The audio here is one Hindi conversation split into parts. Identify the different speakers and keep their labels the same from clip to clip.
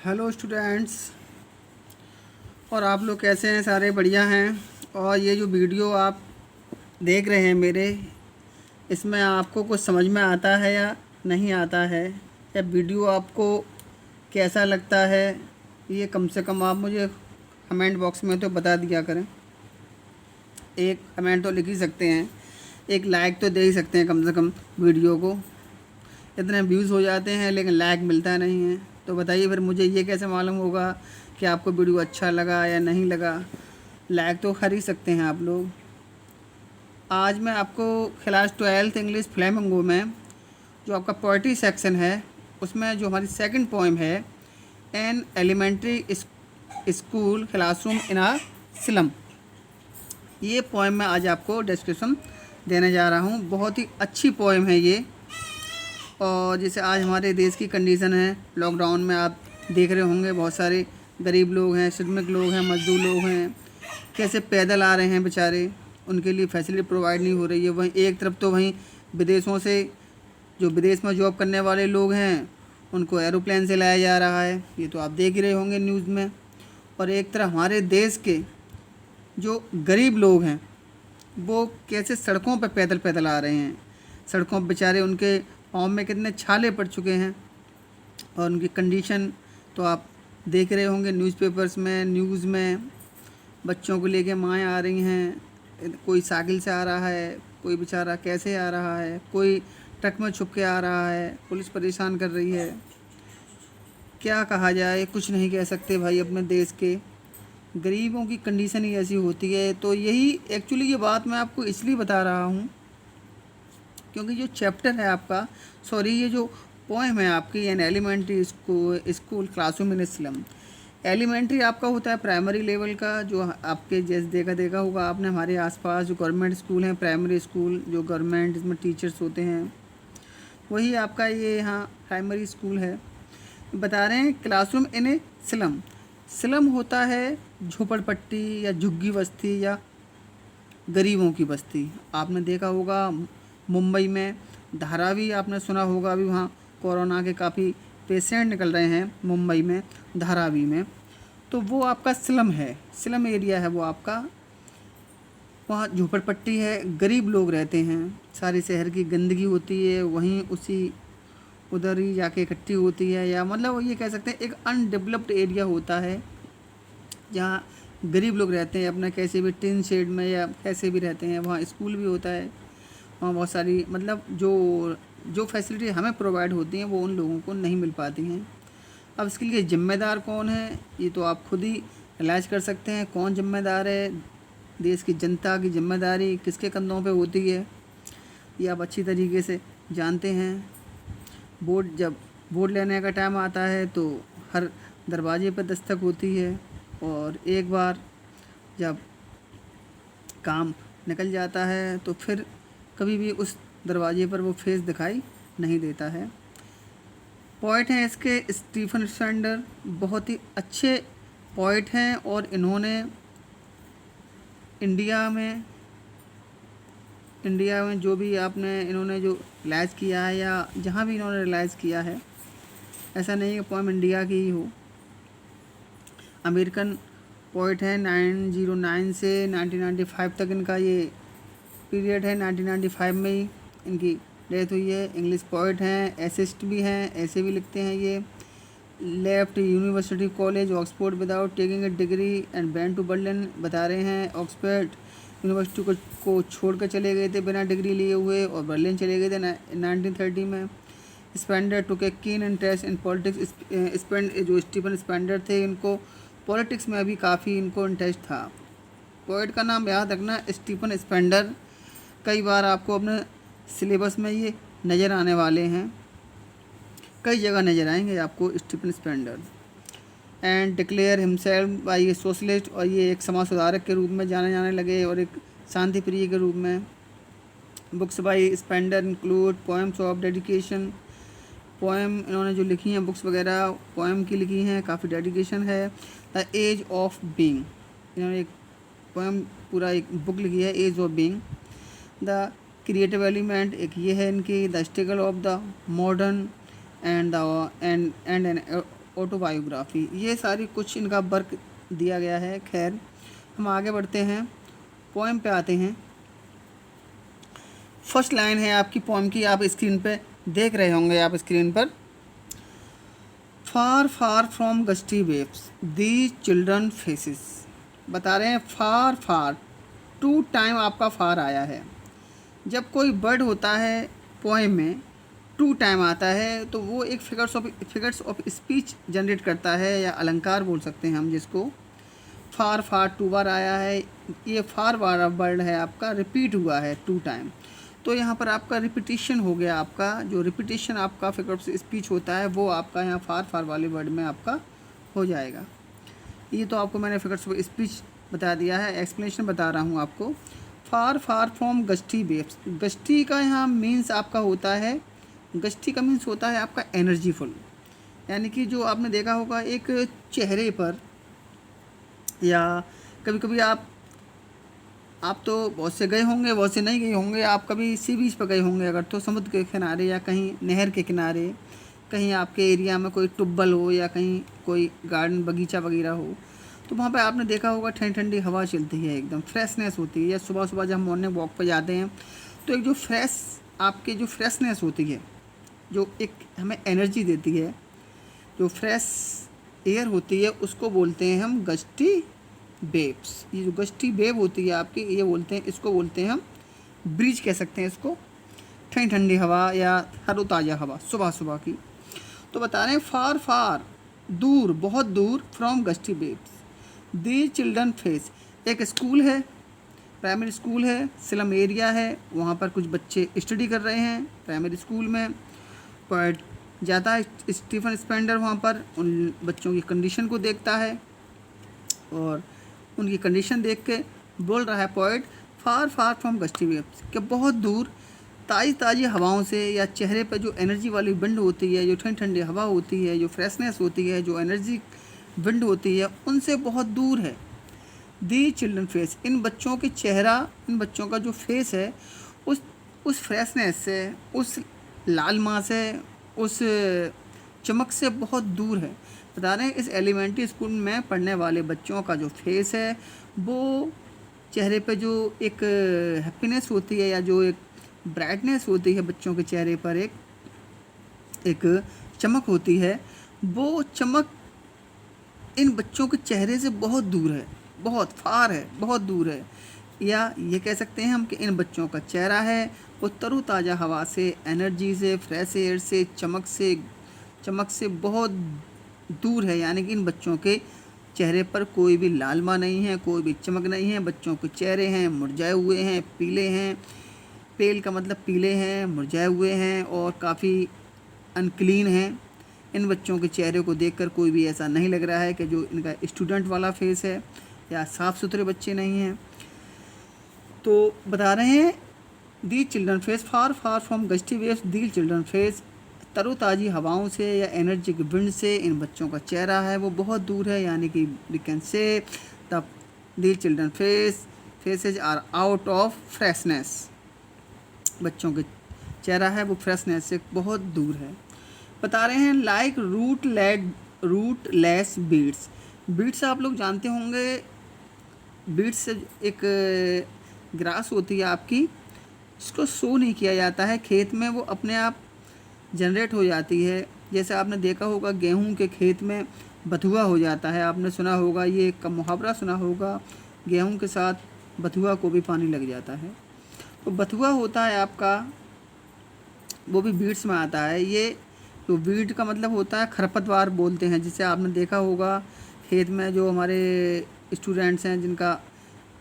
Speaker 1: Hello students. और आप लोग कैसे हैं? सारे बढ़िया हैं। और ये जो वीडियो आप देख रहे हैं मेरे, इसमें आपको कुछ समझ में आता है या नहीं आता है, या वीडियो आपको कैसा लगता है, ये कम से कम आप मुझे कमेंट बॉक्स में तो बता दिया करें। एक कमेंट तो लिख ही सकते हैं, एक लाइक तो दे ही सकते हैं कम से कम। वीडियो को इतने व्यूज़ हो जाते हैं लेकिन लाइक मिलता नहीं है, तो बताइए फिर मुझे ये कैसे मालूम होगा कि आपको वीडियो अच्छा लगा या नहीं लगा। लाइक तो कर ही सकते हैं आप लोग। आज मैं आपको क्लास 12th इंग्लिश फ्लेमिंगो में जो आपका पोइट्री सेक्शन है, उसमें जो हमारी सेकंड पोइम है, an elementary school classroom in a slum, ये पोइम मैं आज आपको डिस्क्रिप्शन देने जा रहा हूँ। बहुत ही अच्छी पोइम है ये। और जैसे आज हमारे देश की कंडीशन है, लॉकडाउन में आप देख रहे होंगे बहुत सारे गरीब लोग हैं, श्रमिक लोग हैं, मजदूर लोग हैं, कैसे पैदल आ रहे हैं बेचारे, उनके लिए फैसिलिटी प्रोवाइड नहीं हो रही है। वहीं एक तरफ तो वहीं विदेशों से जो विदेश में जॉब करने वाले लोग हैं उनको एरोप्लेन से लाया जा रहा है, ये तो आप देख ही रहे होंगे न्यूज़ में। और एक तरफ हमारे देश के जो गरीब लोग हैं वो कैसे सड़कों पर पैदल पैदल आ रहे हैं। सड़कों पर बेचारे उनके पाँव में कितने छाले पड़ चुके हैं, और उनकी कंडीशन तो आप देख रहे होंगे न्यूज़पेपर्स में, न्यूज़ में। बच्चों को लेके माएँ आ रही हैं, कोई साइकिल से आ रहा है, कोई बेचारा कैसे आ रहा है, कोई ट्रक में छुप के आ रहा है, पुलिस परेशान कर रही है। क्या कहा जाए, कुछ नहीं कह सकते भाई। अपने देश के गरीबों की कंडीशन ही ऐसी होती है। तो यही एक्चुअली ये बात मैं आपको इसलिए बता रहा हूँ क्योंकि जो चैप्टर है आपका, सॉरी, ये जो पोएम है आपकी, an elementary school classroom in slum. Elementary आपका होता है प्राइमरी लेवल का, जो आपके जैसे देखा होगा आपने हमारे आसपास जो गवर्नमेंट स्कूल हैं, प्राइमरी स्कूल जो गवर्नमेंट जिसमें टीचर्स होते हैं, वही आपका ये यहाँ प्राइमरी स्कूल है। बता रहे हैं क्लासरूम इन ए स्लम। स्लम होता है झोपड़पट्टी या झुग्गी बस्ती या गरीबों की बस्ती। आपने देखा होगा मुंबई में धारावी, आपने सुना होगा, अभी वहाँ कोरोना के काफ़ी पेशेंट निकल रहे हैं मुंबई में, धारावी में। तो वो आपका स्लम है, स्लम एरिया है वो आपका। वहाँ झोपड़पट्टी है, गरीब लोग रहते हैं, सारी शहर की गंदगी होती है वहीं उसी उधर ही जाके इकट्ठी होती है, या मतलब ये कह सकते हैं एक अनडेवलप्ड एरिया होता है जहाँ गरीब लोग रहते हैं अपना कैसे भी टिन शेड में या कैसे भी रहते हैं। वहाँ स्कूल भी होता है, वहाँ बहुत सारी मतलब जो जो फैसिलिटी हमें प्रोवाइड होती हैं वो उन लोगों को नहीं मिल पाती हैं। अब इसके लिए ज़िम्मेदार कौन है, ये तो आप खुद ही रियलाइज़ कर सकते हैं कौन ज़िम्मेदार है। देश की जनता की ज़िम्मेदारी किसके कंधों पे होती है, ये आप अच्छी तरीके से जानते हैं। जब वोट लेने का टाइम आता है तो हर दरवाजे पर दस्तक होती है, और एक बार जब काम निकल जाता है तो फिर कभी भी उस दरवाजे पर वो फेस दिखाई नहीं देता है। पोइट हैं इसके स्टीफन स्पेंडर, बहुत ही अच्छे पोइट हैं, और इन्होंने इंडिया में जो भी आपने इन्होंने जो रिलाइज़ किया है या जहाँ भी इन्होंने रिलाइज़ किया है, ऐसा नहीं है कि पोएम इंडिया की ही हो। अमेरिकन पोइट हैं, 1909 से 1995 तक इनका ये पीरियड है। 1995 में ही इनकी डेथ हुई है। इंग्लिश पोइट हैं, एसिस्ट भी हैं, ऐसे भी लिखते हैं ये। Left University College Oxford without taking a degree and went to Berlin. बता रहे हैं ऑक्सफोर्ड यूनिवर्सिटी को छोड़ कर चले गए थे बिना डिग्री लिए हुए, और बर्लिन चले गए थे 1930 में। Spender took a keen interest in politics. जो स्टीफन स्पेंडर थे, इनको पॉलिटिक्स में अभी काफ़ी इनको इंटरेस्ट था। पोइट का नाम याद रखना, स्टीफन स्पेंडर। कई बार आपको अपने सिलेबस में ये नज़र आने वाले हैं, कई जगह नज़र आएंगे आपको Stephen Spender. And declare himself by a socialist, और ये एक समाज सुधारक के रूप में जाने जाने लगे और एक शांति प्रिय के रूप में। Books by Spender include poems of dedication. Poem इन्होंने जो लिखी हैं बुक्स वगैरह पोएम की लिखी हैं, काफ़ी डेडिकेशन है। द एज ऑफ बीइंग, इन्होंने एक पोएम पूरा एक बुक लिखी है, age of being. The creative element एक ये है इनकी, the struggle of the modern and an autobiography, ये सारी कुछ इनका वर्क दिया गया है। खैर हम आगे बढ़ते हैं, पोएम पे आते हैं। फर्स्ट लाइन है आपकी पोएम की, आप स्क्रीन पे देख रहे होंगे आप स्क्रीन पर। Far far from gusty waves these children faces, बता रहे हैं फार फार, 2 टाइम आपका फार आया है। जब कोई वर्ड होता है पोएम में 2 टाइम आता है तो वो एक फिगर्स ऑफ स्पीच जनरेट करता है, या अलंकार बोल सकते हैं हम जिसको। फार फार 2 बार आया है, ये फार वाला वर्ड है आपका रिपीट हुआ है 2 टाइम, तो यहाँ पर आपका रिपीटिशन हो गया। आपका जो रिपीटिशन आपका फिगर ऑफ स्पीच होता है वो आपका यहाँ फार फार वाले वर्ड में आपका हो जाएगा। ये तो आपको मैंने फिगर्स ऑफ स्पीच बता दिया है, एक्सप्लेनेशन बता रहा हूँ आपको। Far far from gusty waves, gusty का यहाँ मीन्स आपका होता है, गस्टी का मीन्स होता है आपका एनर्जीफुल, यानी कि जो आपने देखा होगा एक चेहरे पर, या कभी कभी आप तो बहुत से गए होंगे, बहुत से नहीं गए होंगे, आप कभी सी बीच पर गए होंगे अगर, तो समुद्र के किनारे या कहीं नहर के किनारे, कहीं आपके एरिया में कोई टुब्बल हो या कहीं कोई गार्डन बगीचा वगैरह हो, तो वहाँ पे आपने देखा होगा ठंडी ठंडी हवा चलती है, एकदम फ्रेशनेस होती है। या सुबह सुबह जब हम मॉर्निंग वॉक पर जाते हैं तो एक जो आपकी जो फ्रेशनेस होती है, जो एक हमें एनर्जी देती है, जो फ्रेश एयर होती है, उसको बोलते हैं हम गस्टी वेव्स। ये जो गस्टी वेव होती है आपकी, ये बोलते हैं, इसको बोलते हैं हम ब्रीज कह सकते हैं इसको, ठंडी ठंडी हवा या तरोताज़ा हवा सुबह सुबह की। तो बता रहे हैं फार फार, दूर, बहुत दूर, from gusty waves the children face, एक स्कूल है, प्राइमरी स्कूल है, स्लम एरिया है, वहाँ पर कुछ बच्चे स्टडी कर रहे हैं प्राइमरी स्कूल में। पर जाता है स्टीफन स्पेंडर वहाँ पर, उन बच्चों की कंडीशन को देखता है और उनकी कंडीशन देख के बोल रहा है poet, far far from gusty waves, कि बहुत दूर ताज़ी ताज़ी हवाओं से, या चेहरे पर जो एनर्जी वाली विंड होती है, जो ठंडी ठंडी हवा होती है, जो फ्रेशनेस होती है, जो एनर्जी विंड होती है, उनसे बहुत दूर है। दी चिल्ड्रन फेस, इन बच्चों के चेहरा, इन बच्चों का जो फेस है उस फ्रेशनेस से, उस लालिमा से, उस चमक से बहुत दूर है। बता रहे हैं इस एलिमेंट्री स्कूल में पढ़ने वाले बच्चों का जो फेस है, वो चेहरे पे जो एक हैप्पीनेस होती है, या जो एक ब्राइटनेस होती है बच्चों के चेहरे पर, एक चमक होती है, वो चमक इन बच्चों के चेहरे से बहुत दूर है, बहुत फार है, बहुत दूर है। या ये कह सकते हैं हम कि इन बच्चों का चेहरा है वो तरोताज़ा हवा से, एनर्जी से, फ्रेश एयर से, चमक से बहुत दूर है। यानी कि इन बच्चों के चेहरे पर कोई भी लालिमा नहीं है, कोई भी चमक नहीं है। बच्चों के चेहरे हैं मुरझाए हुए हैं, पीले हैं, पेल का मतलब पीले हैं, मुरझाए हुए हैं और काफ़ी अनक्लीन हैं। इन बच्चों के चेहरे को देखकर कोई भी ऐसा नहीं लग रहा है कि जो इनका स्टूडेंट वाला फेस है, या साफ़ सुथरे बच्चे नहीं हैं। तो बता रहे हैं the children face, far far from gusty waves the children face, तरोताज़ी हवाओं से या एनर्जिक विंड से इन बच्चों का चेहरा है वो बहुत दूर है। यानी कि we can say the the children faces are out of freshness, बच्चों के चेहरा है वो फ्रेशनेस से बहुत दूर है। बता रहे हैं लाइक रूटलेस बीड्स, बीड्स आप लोग जानते होंगे, बीड्स से एक ग्रास होती है आपकी, इसको सो नहीं किया जाता है खेत में, वो अपने आप जनरेट हो जाती है। जैसे आपने देखा होगा गेहूं के खेत में बथुआ हो जाता है, आपने सुना होगा, ये एक मुहावरा सुना होगा, गेहूं के साथ बथुआ को भी पानी लग जाता है। तो बथुआ होता है आपका, वो भी बीड्स में आता है। ये तो बीड का मतलब होता है खरपतवार बोलते हैं, जिसे आपने देखा होगा खेत में, जो हमारे स्टूडेंट्स हैं जिनका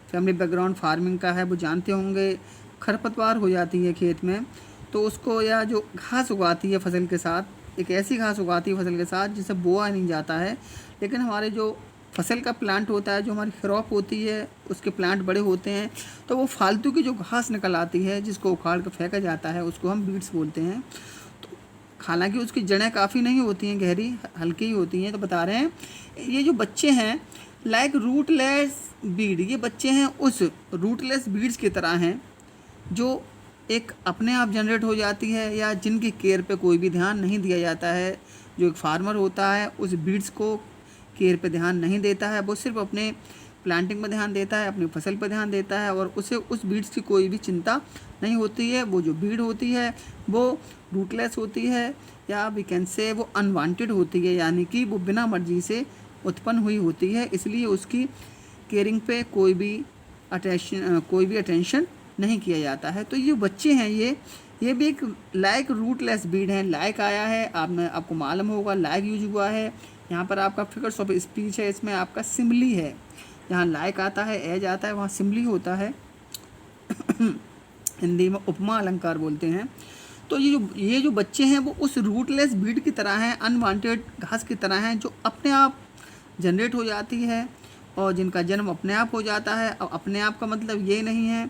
Speaker 1: फैमिली बैकग्राउंड फार्मिंग का है वो जानते होंगे, खरपतवार हो जाती है खेत में, तो उसको, या जो घास उगाती है फसल के साथ, एक ऐसी घास उगाती है फसल के साथ जिसे बोआ नहीं जाता है, लेकिन हमारे जो फसल का प्लांट होता है, जो हमारी क्रॉप होती है, उसके प्लांट बड़े होते हैं, तो वो फालतू की जो घास निकल आती है जिसको उखाड़ कर फेंका जाता है, उसको हम बीड्स बोलते हैं। तो हालांकि उसकी जड़ें काफ़ी नहीं होती हैं, गहरी हल्की ही होती हैं। तो बता रहे हैं ये जो बच्चे हैं लाइक रूटलेस बीड, ये बच्चे हैं उस रूटलेस बीड्स की तरह हैं जो एक अपने आप जनरेट हो जाती है, या जिनकी केयर पे कोई भी ध्यान नहीं दिया जाता है, जो एक फार्मर होता है उस बीड्स को केयर पे ध्यान नहीं देता है, वो सिर्फ अपने प्लांटिंग में ध्यान देता है, अपनी फसल पर ध्यान देता है और उसे उस बीड्स की कोई भी चिंता नहीं होती है। वो जो बीड होती है वो रूटलेस होती है, या वी कैन से वो अनवांटेड होती है, यानी कि वो बिना मर्जी से उत्पन्न हुई होती है, इसलिए उसकी केयरिंग पे कोई भी अटेंशन नहीं किया जाता है। तो ये बच्चे हैं ये भी एक लाइक रूटलेस बीड है। लाइक आया है, आपको मालूम होगा लाइक यूज हुआ है। यहाँ पर आपका फिगर्स ऑफ स्पीच है, इसमें आपका सिम्बली है। जहाँ लाइक आता है, एज आता है, वहाँ सिम्बली होता है। हिंदी में उपमा अलंकार बोलते हैं। तो ये जो बच्चे हैं वो उस रूटलेस बीड की तरह हैं, अनवांटेड घास की तरह हैं, जो अपने आप जनरेट हो जाती है और जिनका जन्म अपने आप हो जाता है। अब अपने आप का मतलब ये नहीं है,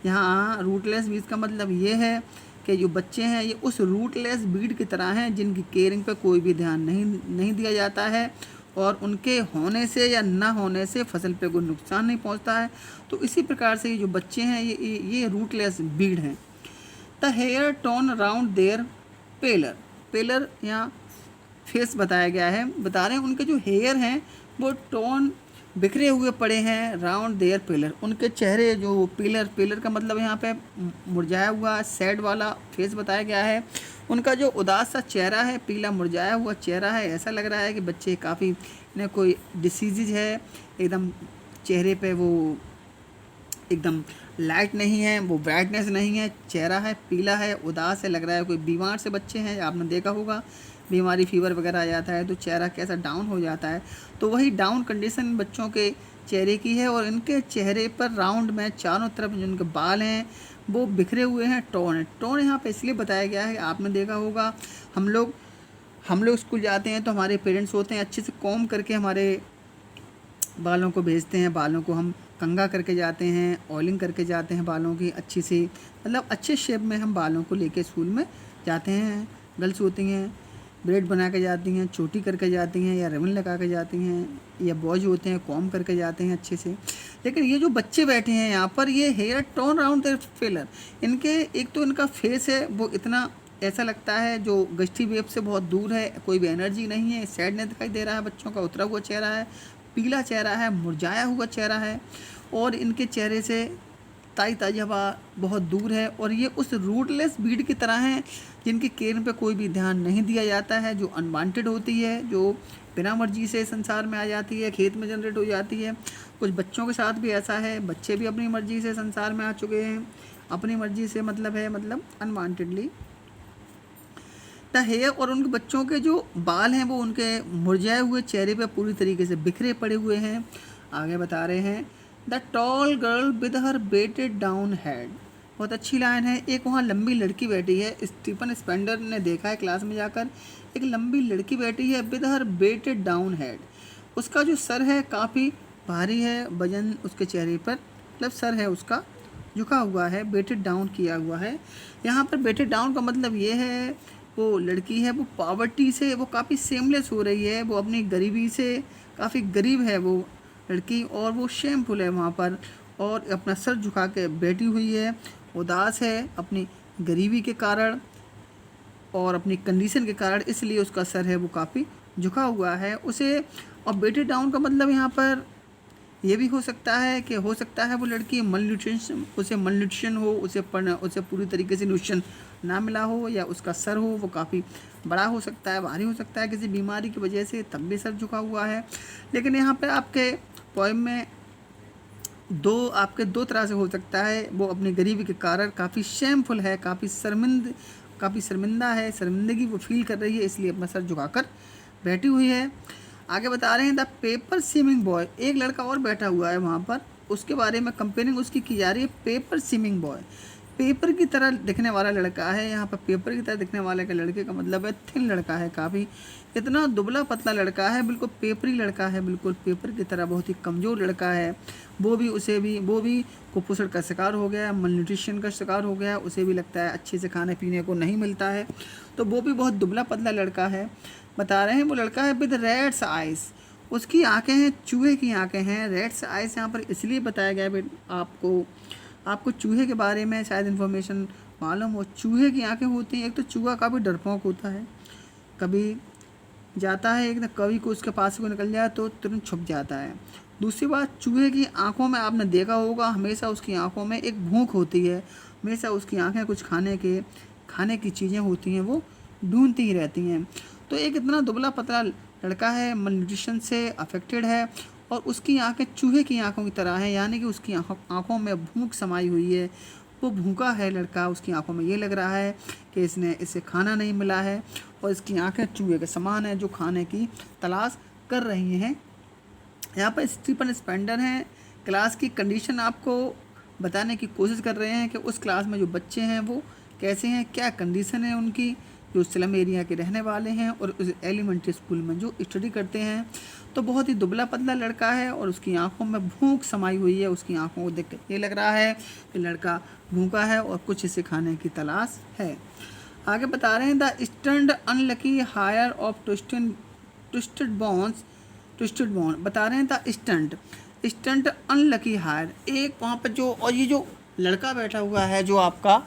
Speaker 1: यहाँ रूटलेस बीड का मतलब ये है कि जो बच्चे हैं ये उस रूटलेस बीड की तरह हैं जिनकी केयरिंग पे कोई भी ध्यान नहीं दिया जाता है और उनके होने से या ना होने से फसल पे कोई नुकसान नहीं पहुंचता है। तो इसी प्रकार से ये जो बच्चे हैं ये रूटलेस बीड हैं। The hair turn around their pallor यहाँ फेस बताया गया है, बता रहे हैं उनके जो हेयर हैं वो टर्न बिखरे हुए पड़े हैं राउंड देयर पेलर, उनके चेहरे जो पेलर का मतलब यहाँ पे मुरझाया हुआ सैड वाला फेस बताया गया है। उनका जो उदास सा चेहरा है, पीला मुरझाया हुआ चेहरा है, ऐसा लग रहा है कि बच्चे काफ़ी इन्हें कोई डिसीज़ है, एकदम चेहरे पे वो एकदम लाइट नहीं है, वो ब्राइटनेस नहीं है, चेहरा है पीला है, उदास है, लग रहा है कोई बीमार से बच्चे हैं। आपने देखा होगा बीमारी फीवर वगैरह आ जाता है तो चेहरा कैसा डाउन हो जाता है, तो वही डाउन कंडीशन बच्चों के चेहरे की है। और इनके चेहरे पर राउंड में चारों तरफ जो इनके बाल हैं वो बिखरे हुए हैं। टोन यहाँ पे इसलिए बताया गया है, आपने देखा होगा हम लोग स्कूल जाते हैं तो हमारे पेरेंट्स होते हैं अच्छे से कॉम्ब करके हमारे बालों को भेजते हैं, बालों को हम कंघा करके जाते हैं, ऑयलिंग करके जाते हैं बालों की अच्छी सी, मतलब अच्छे शेप में हम बालों को लेके स्कूल में जाते हैं। गर्ल्स होती हैं ब्रेड बना के जाती हैं, चोटी करके जाती हैं या रिबन लगा के जाती हैं, या बॉयज होते हैं कॉम्ब करके जाते हैं अच्छे से। लेकिन ये जो बच्चे बैठे हैं यहाँ पर, ये हेयर टर्न अराउंड देयर पेलर, इनके एक तो इनका फेस है वो इतना ऐसा लगता है जो गश्ती वेब से बहुत दूर है, कोई भी एनर्जी नहीं है, सैडनेस दिखाई दे रहा है, बच्चों का उतरा हुआ चेहरा है, पीला चेहरा है, मुरझाया हुआ चेहरा है और इनके चेहरे से ताज़ी हवा बहुत दूर है। और ये उस रूटलेस बीड की तरह हैं जिनकी केयर पे कोई भी ध्यान नहीं दिया जाता है, जो अनवांटेड होती है, जो बिना मर्जी से संसार में आ जाती है, खेत में जनरेट हो जाती है। कुछ बच्चों के साथ भी ऐसा है, बच्चे भी अपनी मर्जी से संसार में आ चुके हैं, अपनी मर्जी से मतलब अनवांटेडली द हेयर। और उनके बच्चों के जो बाल हैं वो उनके मुरझाए हुए चेहरे पे पूरी तरीके से बिखरे पड़े हुए हैं। आगे बता रहे हैं the tall girl with her weighted down head, बहुत अच्छी लाइन है। एक वहाँ लंबी लड़की बैठी है, स्टीफन स्पेंडर ने देखा है क्लास में जाकर, एक लंबी लड़की बैठी है with her weighted down head, उसका जो सर है काफ़ी भारी है, वजन उसके चेहरे पर, मतलब सर है उसका झुका हुआ है, बेटेड डाउन किया हुआ है। यहाँ पर बेटेड डाउन का मतलब ये है वो लड़की है वो पॉवर्टी से वो काफ़ी सेमलेस हो रही है, वो अपनी गरीबी से काफ़ी गरीब है वो लड़की, और वो शेमफुल है वहाँ पर और अपना सर झुका के बैठी हुई है, उदास है अपनी गरीबी के कारण और अपनी कंडीशन के कारण, इसलिए उसका सर है वो काफ़ी झुका हुआ है उसे। और बेटेड डाउन का मतलब यहाँ पर ये भी हो सकता है वो लड़की मलन्यूट्रिशन हो, उसे पूरी तरीके से न्यूट्रिशन ना मिला हो, या उसका सर हो वो काफ़ी बड़ा हो सकता है, भारी हो सकता है किसी बीमारी की वजह से, तब भी सर झुका हुआ है। लेकिन यहाँ पे आपके पोएम में दो तरह से हो सकता है, वो अपनी गरीबी के कारण काफ़ी शेमफुल है, काफ़ी शर्मिंदा है, शर्मिंदगी वो फील कर रही है, इसलिए अपना सर झुकाकर बैठी हुई है। आगे बता रहे हैं द पेपर सीमिंग बॉय, एक लड़का और बैठा हुआ है वहाँ पर, उसके बारे में कंपेयरिंग उसकी की जा रही है। पेपर सीमिंग बॉय पेपर की तरह दिखने वाला लड़का है, यहाँ पर पेपर की तरह दिखने वाले का लड़के का मतलब है थिन लड़का है, काफ़ी इतना दुबला पतला लड़का है, बिल्कुल पेपरी लड़का है, बिल्कुल पेपर की तरह बहुत ही कमज़ोर लड़का है। वो भी कुपोषण का शिकार हो गया, मलन्यूट्रिशन का शिकार हो गया, उसे भी लगता है अच्छे से खाने पीने को नहीं मिलता है, तो वो भी बहुत दुबला पतला लड़का है। बता रहे हैं वो लड़का है विद रेड्स आइज़, उसकी आँखें हैं चूहे की आँखें हैं। रेड्स आइज़ यहाँ पर इसलिए बताया गया है आपको चूहे के बारे में शायद इन्फॉर्मेशन मालूम हो। चूहे की आंखें होती हैं, एक तो चूहा काफ़ी डरपोक होता है, कभी जाता है, एकदम कभी को उसके पास से कोई निकल जाए तो तुरंत छुप जाता है। दूसरी बात, चूहे की आंखों में आपने देखा होगा हमेशा उसकी आंखों में एक भूख होती है, हमेशा उसकी आंखें कुछ खाने की चीज़ें होती हैं वो ढूंढती ही रहती हैं। तो एक इतना दुबला पतला लड़का है, मलन्यूट्रिशन से अफेक्टेड है और उसकी आंखें चूहे की आंखों की तरह हैं, यानी कि उसकी आंखों में भूख समाई हुई है। वो भूखा है लड़का, उसकी आंखों में ये लग रहा है कि इसे खाना नहीं मिला है और इसकी आंखें चूहे के समान हैं जो खाने की तलाश कर रही हैं। यहाँ पर स्टीफन स्पेंडर हैं, क्लास की कंडीशन आपको बताने की कोशिश कर रहे हैं कि उस क्लास में जो बच्चे हैं वो कैसे हैं, क्या कंडीशन है उनकी, जो स्लम एरिया के रहने वाले हैं और उस एलिमेंट्री स्कूल में जो स्टडी करते हैं। तो बहुत ही दुबला पतला लड़का है और उसकी आंखों में भूख समाई हुई है। उसकी आंखों को देख कर ये लग रहा है कि लड़का भूखा है और कुछ इसे खाने की तलाश है। आगे बता रहे हैं, the stunted unlucky heir of twisted bones बता रहे हैं। द स्टंट अनलकी हायर, एक वहाँ पर जो, और ये जो लड़का बैठा हुआ है जो आपका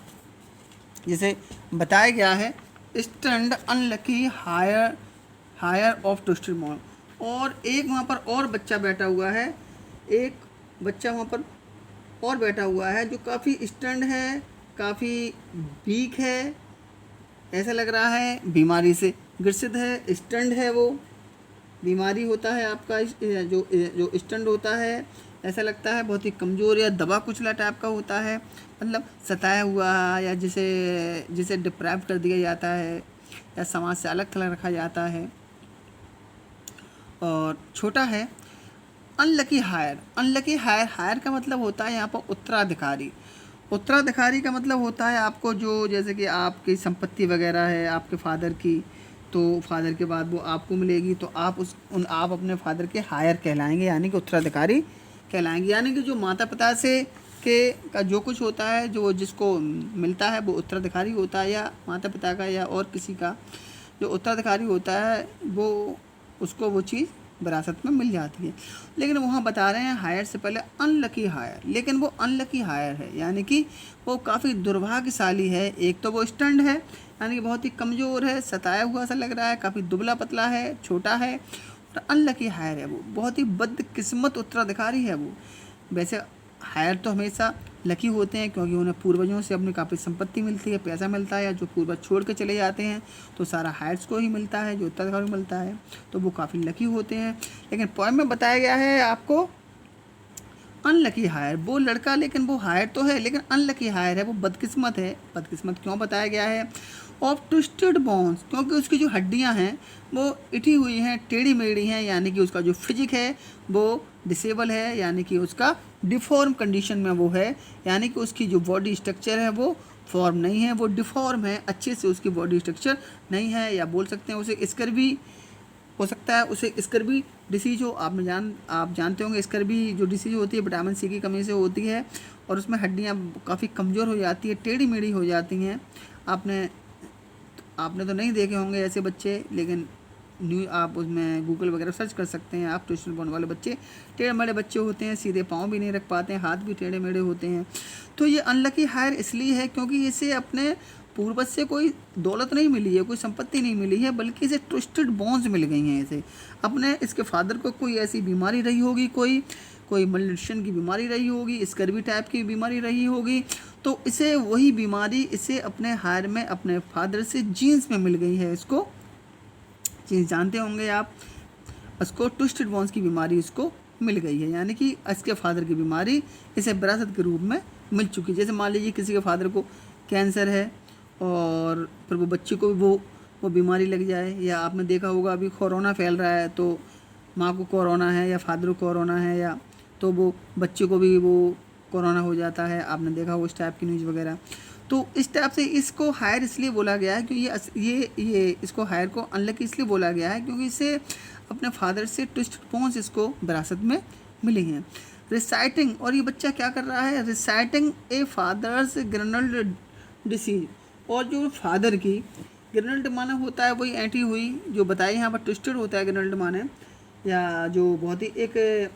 Speaker 1: जैसे बताया गया है, stunted unlucky heir of twisted bone, और एक वहाँ पर और बच्चा बैठा हुआ है, एक बच्चा वहाँ पर और बैठा हुआ है जो काफ़ी स्टंट है, काफ़ी वीक है, ऐसा लग रहा है बीमारी से ग्रसित है। स्टंट है वो बीमारी होता है आपका, जो स्टंट होता है ऐसा लगता है बहुत ही कमज़ोर या दबा कुचला टाइप का होता है, मतलब सताया हुआ या जिसे डिप्राइव कर दिया जाता है या समाज से अलग थलग रखा जाता है। और छोटा है। अनलकी हायर का मतलब होता है यहाँ पर उत्तराधिकारी का मतलब होता है आपको जो, जैसे कि आपकी संपत्ति वगैरह है आपके फादर की, तो फादर के बाद वो आपको मिलेगी, तो आप आप अपने फादर के हायर कहलाएंगे, यानी कि उत्तराधिकारी कहलाएंगे। यानी कि जो माता पिता से का जो कुछ होता है, जो जिसको मिलता है वो उत्तराधिकारी होता है, या माता पिता का या और किसी का जो उत्तराधिकारी होता है वो उसको वो चीज़ विरासत में मिल जाती है। लेकिन वहाँ बता रहे हैं हायर से पहले अनलकी हायर, लेकिन वो अनलकी हायर है, यानी कि वो काफ़ी दुर्भाग्यशाली है। एक तो वो स्टंट है, यानी कि बहुत ही कमज़ोर है, सताया हुआ सा लग रहा है, काफ़ी दुबला पतला है, छोटा है, और अनलकी हायर है, वो बहुत ही बदकिस्मत उत्तराधिकारी है वो। वैसे हायर तो हमेशा लकी होते हैं क्योंकि उन्हें पूर्वजों से अपनी काफ़ी संपत्ति मिलती है, पैसा मिलता है, या जो पूर्वज छोड़ के चले जाते हैं तो सारा हायर्स को ही मिलता है, जो उत्तराधिकारी को मिलता है, तो वो काफ़ी लकी होते हैं। लेकिन पोएम में बताया गया है आपको अनलकी हायर, वो लड़का, लेकिन वो हायर तो है लेकिन अनलकी हायर है, वो बदकिस्मत है। बदकिस्मत क्यों बताया गया है? ऑफ ट्विस्टेड बोन्स, क्योंकि उसकी जो हड्डियां हैं वो इठी हुई हैं, टेढ़ी मेढ़ी हैं, यानी कि उसका जो फिजिक है वो डिसेबल है, यानी कि उसका डिफॉर्म कंडीशन में वो है, यानी कि उसकी जो बॉडी स्ट्रक्चर है वो फॉर्म नहीं है, वो डिफॉर्म है, अच्छे से उसकी बॉडी स्ट्रक्चर नहीं है, या बोल सकते हैं उसे स्कर्वी हो सकता है, उसे स्कर्वी डिसीज हो। आप जानते होंगे स्कर्वी जो डिसीज होती है विटामिन सी की कमी से होती है, और उसमें हड्डियाँ काफ़ी कमज़ोर हो जाती है, टेढ़ी मेढ़ी हो जाती हैं। आपने तो नहीं देखे होंगे ऐसे बच्चे, लेकिन आप उसमें गूगल वगैरह सर्च कर सकते हैं आप। ट्विस्टेड बोन वाले बच्चे टेढ़े मेढ़े बच्चे होते हैं, सीधे पाँव भी नहीं रख पाते हैं, हाथ भी टेढ़े मेढ़े होते हैं। तो ये अनलकी हायर इसलिए है क्योंकि इसे अपने पूर्वज से कोई दौलत नहीं मिली है, कोई संपत्ति नहीं मिली है, बल्कि इसे ट्विस्टेड बोन्स मिल गई हैं। इसे इसके फादर को कोई ऐसी बीमारी रही होगी, कोई मलन्यूट्रिशन की बीमारी रही होगी, स्कर्वी टाइप की बीमारी रही होगी, तो इसे वही बीमारी इसे अपने हायर में अपने फादर से जीन्स में मिल गई है। इसको जीन्स जानते होंगे आप, उसको ट्विस्टेड बोन्स की बीमारी इसको मिल गई है, यानी कि इसके फादर की बीमारी इसे विरासत के रूप में मिल चुकी है। जैसे मान लीजिए किसी के फादर को कैंसर है और फिर वो बच्चे को भी वो बीमारी लग जाए, या आपने देखा होगा अभी कोरोना फैल रहा है तो माँ को कोरोना है या फादर को कोरोना है, या तो वो बच्चे को भी वो कोरोना हो जाता है, आपने देखा हो इस टाइप की न्यूज़ वगैरह। तो इस टाइप से इसको हायर इसलिए बोला गया है क्योंकि ये इसको हायर को अनलकी इसलिए बोला गया है क्योंकि इसे अपने फादर से ट्विस्टेड बोन्स इसको विरासत में मिली हैं। रिसाइटिंग, और ये बच्चा क्या कर रहा है? रिसाइटिंग ए फादर्स ग्रेनल डिसीज, और जो फादर की ग्रेनल्ड माने होता है वही ऐंठी हुई जो बताई यहाँ पर ट्विस्टेड होता है ग्रेनल्ड माने, या जो बहुत ही एक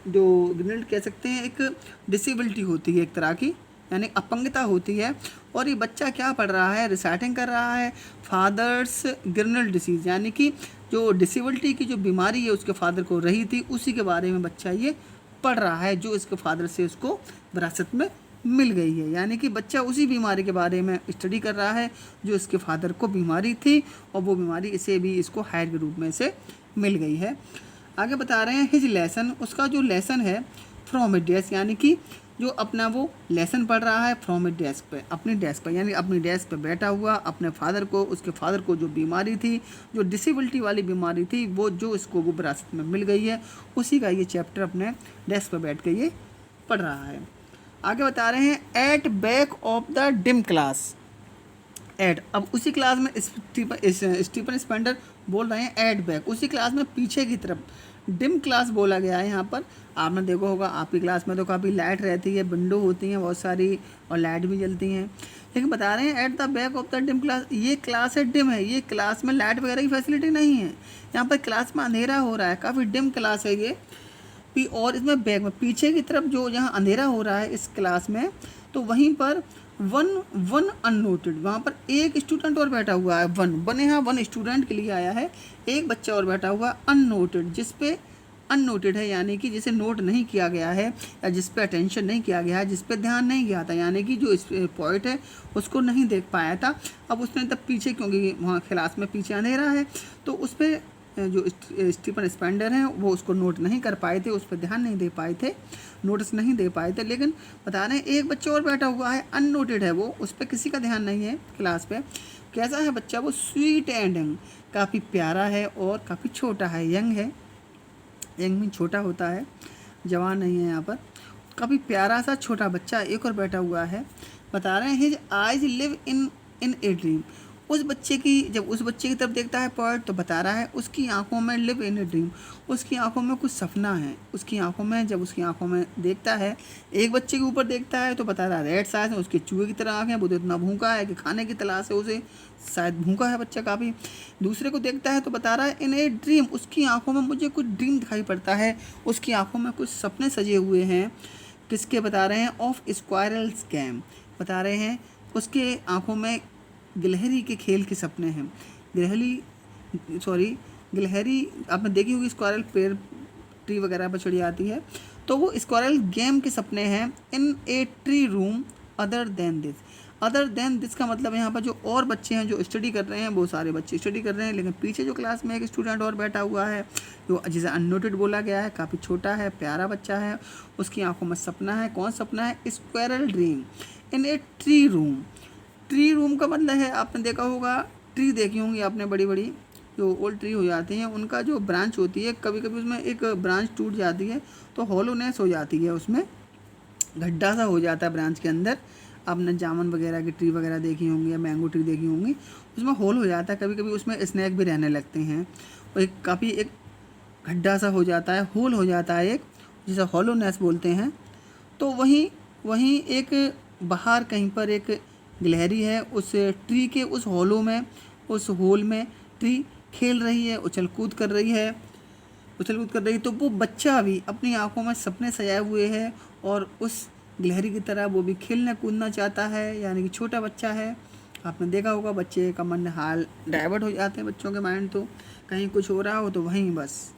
Speaker 1: जो ग्रेनल्ड कह सकते हैं एक डिसेबिलिटी होती है एक तरह की, यानी अपंगता होती है। और ये बच्चा क्या पढ़ रहा है? रिसाइटिंग कर रहा है फादर्स ग्रेनल डिसीज़, यानी कि जो डिसेबिलिटी की जो बीमारी है उसके फादर को रही थी, उसी के बारे में बच्चा ये पढ़ रहा है जो इसके फादर से उसको विरासत में मिल गई है। यानी कि बच्चा उसी बीमारी के बारे में स्टडी कर रहा है जो इसके फादर को बीमारी थी, और वो बीमारी इसे भी इसको हायर के रूप में से मिल गई है। आगे बता रहे हैं हिज लेसन, उसका जो लेसन है फ्रॉम ए डेस्क, यानी कि जो अपना वो लेसन पढ़ रहा है फ्रॉम ए डेस्क पे, अपनी डेस्क पर, यानी अपनी डेस्क पे बैठा हुआ अपने फादर को, उसके फादर को जो बीमारी थी, जो डिसेबिलिटी वाली बीमारी थी, वो जो इसको वो विरासत में मिल गई है, उसी का ये चैप्टर अपने डेस्क पर बैठ के ये पढ़ रहा है। आगे बता रहे हैं at back of the dim class, at, अब उसी क्लास में स्टीफन स्पेंडर बोल रहे हैं एट बैक, उसी क्लास में पीछे की तरफ, डिम क्लास बोला गया है यहाँ पर। आपने देखा होगा आपकी क्लास में तो काफ़ी लाइट रहती है, विंडो होती हैं बहुत सारी और लाइट भी जलती हैं, लेकिन बता रहे हैं at the back of the dim class, ये क्लास है डिम है, ये क्लास में लाइट वगैरह की फैसिलिटी नहीं है, यहाँ पर क्लास में अंधेरा हो रहा है, काफ़ी डिम क्लास है ये भी। और इसमें बैक में पीछे की तरफ जो यहाँ अंधेरा हो रहा है इस क्लास में, तो वहीं पर वन अननोटेड, वहाँ पर एक स्टूडेंट और बैठा हुआ है, वन यहाँ वन स्टूडेंट के लिए आया है, एक बच्चा और बैठा हुआ अननोटेड, जिस पे अननोटेड है यानी कि जिसे नोट नहीं किया गया है या जिस पे अटेंशन नहीं किया गया है, जिस पे ध्यान नहीं गया था, यानी कि जो इस पॉइंट है उसको नहीं देख पाया था। अब उसने तब पीछे, क्योंकि वहाँ क्लास में पीछे अंधेरा है, तो उस पर जो स्टीफन स्पेंडर हैं वो उसको नोट नहीं कर पाए थे, उस पर ध्यान नहीं दे पाए थे, नोटिस नहीं दे पाए थे। लेकिन बता रहे हैं एक बच्चा और बैठा हुआ है अननोटेड है, वो उस पर किसी का ध्यान नहीं है क्लास पे। कैसा है बच्चा, वो स्वीट एंड यंग, काफ़ी प्यारा है और काफ़ी छोटा है, यंग है, यंग में छोटा होता है, जवान नहीं है यहाँ पर, काफ़ी प्यारा सा छोटा बच्चा एक और बैठा हुआ है। बता रहे हैं his eyes live in a dream, उस बच्चे की, जब उस बच्चे की तरफ देखता है पॉइंट, तो बता रहा है उसकी आंखों में लिव इन ए ड्रीम, उसकी आंखों में कुछ सपना है, उसकी आंखों में, जब उसकी आंखों में देखता है, एक बच्चे के ऊपर देखता है तो बता रहा है रेड साइज है, उसके चूहे की तरह आँखें, वो तो इतना भूखा है कि खाने की तलाश है उसे, शायद भूखा है बच्चा काफ़ी। दूसरे को देखता है तो बता रहा है इन ए ड्रीम, उसकी आंखों में मुझे कुछ ड्रीम दिखाई पड़ता है, उसकी आंखों में कुछ सपने सजे हुए हैं, किसके बता रहे हैं, ऑफ स्क्वायरल्स गेम, बता रहे हैं उसके आंखों में गिलहरी के खेल के सपने हैं, गिलहरी आपने देखी होगी, स्क्वायरल पेड़ ट्री वगैरह पर चढ़ी आती है, तो वो स्क्वायरल गेम के सपने हैं। In a tree room other than this का मतलब यहाँ पर जो और बच्चे हैं जो स्टडी कर रहे हैं, वो सारे बच्चे स्टडी कर रहे हैं, लेकिन पीछे जो क्लास में एक स्टूडेंट और बैठा हुआ है जो जिसे अननोटेड बोला गया है, काफ़ी छोटा है, प्यारा बच्चा है, उसकी आंखों में सपना है, कौन सपना है, squirrel dream in a tree room. Tree room का मतलब है, आपने देखा होगा, ट्री देखी होंगी आपने, बड़ी बड़ी जो ओल्ड ट्री हो जाती हैं, उनका जो ब्रांच होती है, कभी कभी उसमें एक ब्रांच टूट जाती है तो हॉलोनेस हो जाती है, उसमें गड्ढा सा हो जाता है ब्रांच के अंदर। आपने जामुन वगैरह की ट्री वगैरह देखी होंगी या मैंगो ट्री देखी होंगी, उसमें होल हो जाता है, कभी कभी उसमें स्नैक भी रहने लगते हैं, और एक काफ़ी एक गड्ढा सा हो जाता है, होल हो जाता है एक, जिसे हॉलोनेस बोलते हैं। तो वहीं एक बाहर कहीं पर एक गिलहरी है, उस ट्री के उस होल में ट्री खेल रही है, उछल कूद कर रही है, तो वो बच्चा भी अपनी आंखों में सपने सजाए हुए है और उस गिलहरी की तरह वो भी खेलना कूदना चाहता है, यानी कि छोटा बच्चा है। आपने देखा होगा बच्चे का मन हाल डाइवर्ट हो जाते हैं, बच्चों के माइंड तो कहीं कुछ हो रहा हो तो वहीं बस,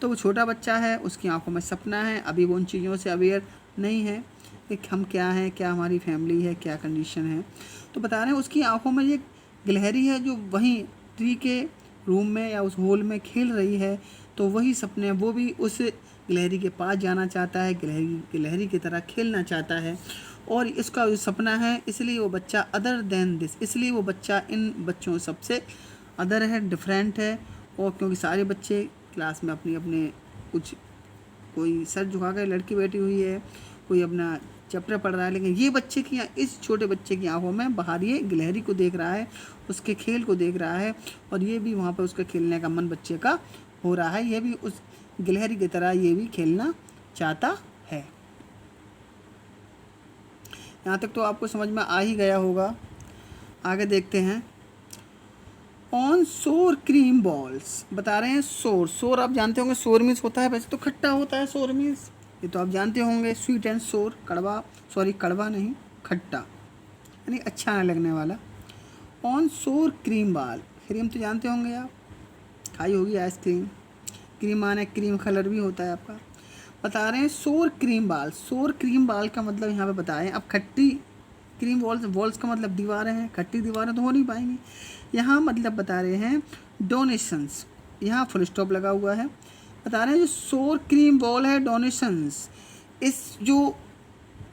Speaker 1: तो वो छोटा बच्चा है, उसकी आंखों में सपना है, अभी वो उन चीज़ों से अवेयर नहीं है कि हम क्या हैं, क्या हमारी फैमिली है, क्या कंडीशन है। तो बता रहे हैं उसकी आंखों में ये गिलहरी है जो वहीं ट्री के रूम में या उस होल में खेल रही है, तो वही सपने, वो भी उस गिलहरी के पास जाना चाहता है, गिलहरी की तरह खेलना चाहता है, और इसका जो सपना है, इसलिए वो बच्चा अदर देन दिस, इसलिए वो बच्चा इन बच्चों सबसे अदर है, डिफरेंट है। और क्योंकि सारे बच्चे क्लास में अपने अपने कुछ, कोई सर झुका कर लड़की बैठी हुई है, कोई अपना चैप्टर पढ़ रहा है, लेकिन ये बच्चे की, इस छोटे बच्चे की आंखों में बाहर ये गिलहरी को देख रहा है, उसके खेल को देख रहा है, और ये भी वहाँ पर उसका खेलने का मन बच्चे का हो रहा है, ये भी उस गिलहरी की तरह ये भी खेलना चाहता है। यहाँ तक तो आपको समझ में आ ही गया होगा। आगे देखते हैं। ऑन सोर क्रीम बॉल्स, बता रहे हैं सोर आप जानते होंगे, सोर मीन्स होता है, वैसे तो खट्टा होता है सोर मीन्स, ये तो आप जानते होंगे, स्वीट एंड सोर, कड़वा नहीं, खट्टा, यानी अच्छा ना लगने वाला। ऑन सोर क्रीम बॉल, क्रीम तो जानते होंगे आप, खाई होगी आइसक्रीम। क्रीम माने क्रीम कलर भी होता है आपका। बता रहे हैं सोर क्रीम बाल। सोर क्रीम बाल का मतलब यहाँ पे बताएं। अब खट्टी क्रीम वॉल्स, वॉल्स का मतलब दीवारें हैं, खट्टी दीवारें तो हो नहीं पाएंगी। यहाँ मतलब बता रहे हैं डोनेशंस, यहाँ फुल स्टॉप लगा हुआ है। बता रहे हैं जो सोर क्रीम वॉल है डोनेशंस, इस जो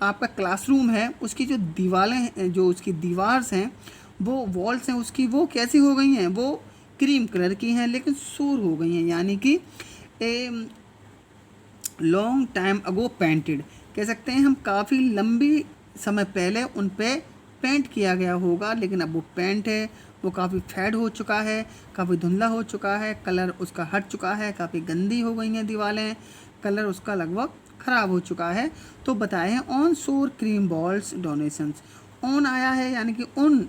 Speaker 1: आपका क्लासरूम है उसकी जो दीवारें हैं, जो उसकी दीवार्स हैं, वो वॉल्स हैं उसकी, वो कैसी हो गई हैं, वो क्रीम कलर की हैं लेकिन सोर हो गई हैं, यानी कि लॉन्ग टाइम अगो पेंटेड, कह सकते हैं हम काफ़ी लंबी समय पहले उन पे पेंट किया गया होगा, लेकिन अब वो पेंट है वो काफ़ी फेड हो चुका है, काफ़ी धुंधला हो चुका है, कलर उसका हट चुका है, काफ़ी गंदी हो गई हैं दीवारें, कलर उसका लगभग ख़राब हो चुका है। तो बताए हैं ऑन सोर क्रीम बॉल्स डोनेशंस, ऑन आया है यानी कि उन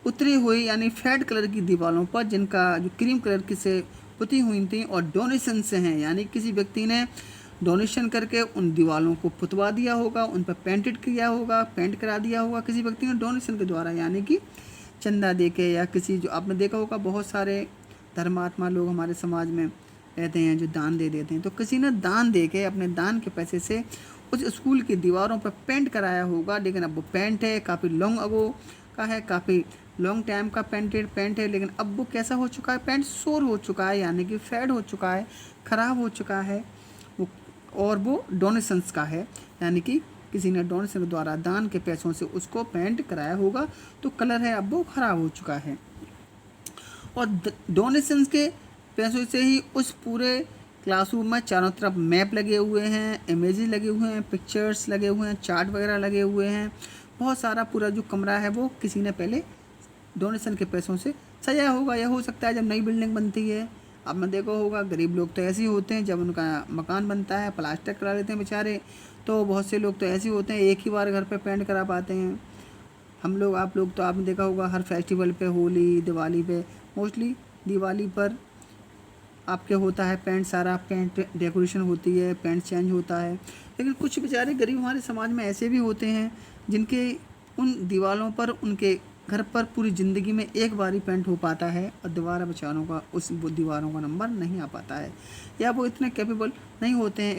Speaker 1: उतरी हुई यानी फेड कलर की दीवारों पर जिनका जो क्रीम कलर की से पुती हुई थी, और डोनेशन से हैं यानी किसी व्यक्ति ने डोनेशन करके उन दीवारों को पुतवा दिया होगा, उन पर पेंटेड किया होगा, पेंट करा दिया होगा किसी व्यक्ति ने डोनेशन के द्वारा, यानी कि चंदा दे के, या किसी जो आपने देखा होगा बहुत सारे धर्मात्मा लोग हमारे समाज में रहते हैं जो दान दे देते हैं, तो किसी ने दान दे के अपने दान के पैसे से उस स्कूल की दीवारों पर पेंट कराया होगा। लेकिन अब वो पेंट है काफ़ी लॉन्ग अगो का है, काफ़ी लॉन्ग टाइम का पेंट है, लेकिन अब वो कैसा हो चुका है, पेंट सोर हो चुका है यानी कि फेड हो चुका है, ख़राब हो चुका है वो, और वो डोनेशंस का है यानी कि किसी ने डोनेशन के द्वारा दान के पैसों से उसको पेंट कराया होगा, तो कलर है अब वो ख़राब हो चुका है। और डोनेशंस के पैसों से ही उस पूरे क्लासरूम में चारों तरफ मैप लगे हुए हैं, इमेजेस लगे हुए हैं, पिक्चर्स लगे हुए हैं, चार्ट वगैरह लगे हुए हैं, बहुत सारा पूरा जो कमरा है वो किसी ने पहले डोनेशन के पैसों से सजाया होगा। यह हो सकता है जब नई बिल्डिंग बनती है, आपने देखा होगा गरीब लोग तो ऐसे ही होते हैं, जब उनका मकान बनता है प्लास्टर करा लेते हैं बेचारे, तो बहुत से लोग तो ऐसे ही होते हैं एक ही बार घर पे पेंट करा पाते हैं। हम लोग आप लोग तो आपने देखा होगा हर फेस्टिवल पे, होली दिवाली पे, मोस्टली दिवाली पर आपके होता है पेंट, सारा पेंट डेकोरेशन होती है, पेंट चेंज होता है। लेकिन कुछ बेचारे गरीब हमारे समाज में ऐसे भी होते हैं जिनके उन दीवारों पर, उनके घर पर पूरी ज़िंदगी में एक बार ही पेंट हो पाता है और दोबारा बेचारों का उस दीवारों का नंबर नहीं आ पाता है, या वो इतने कैपेबल नहीं होते हैं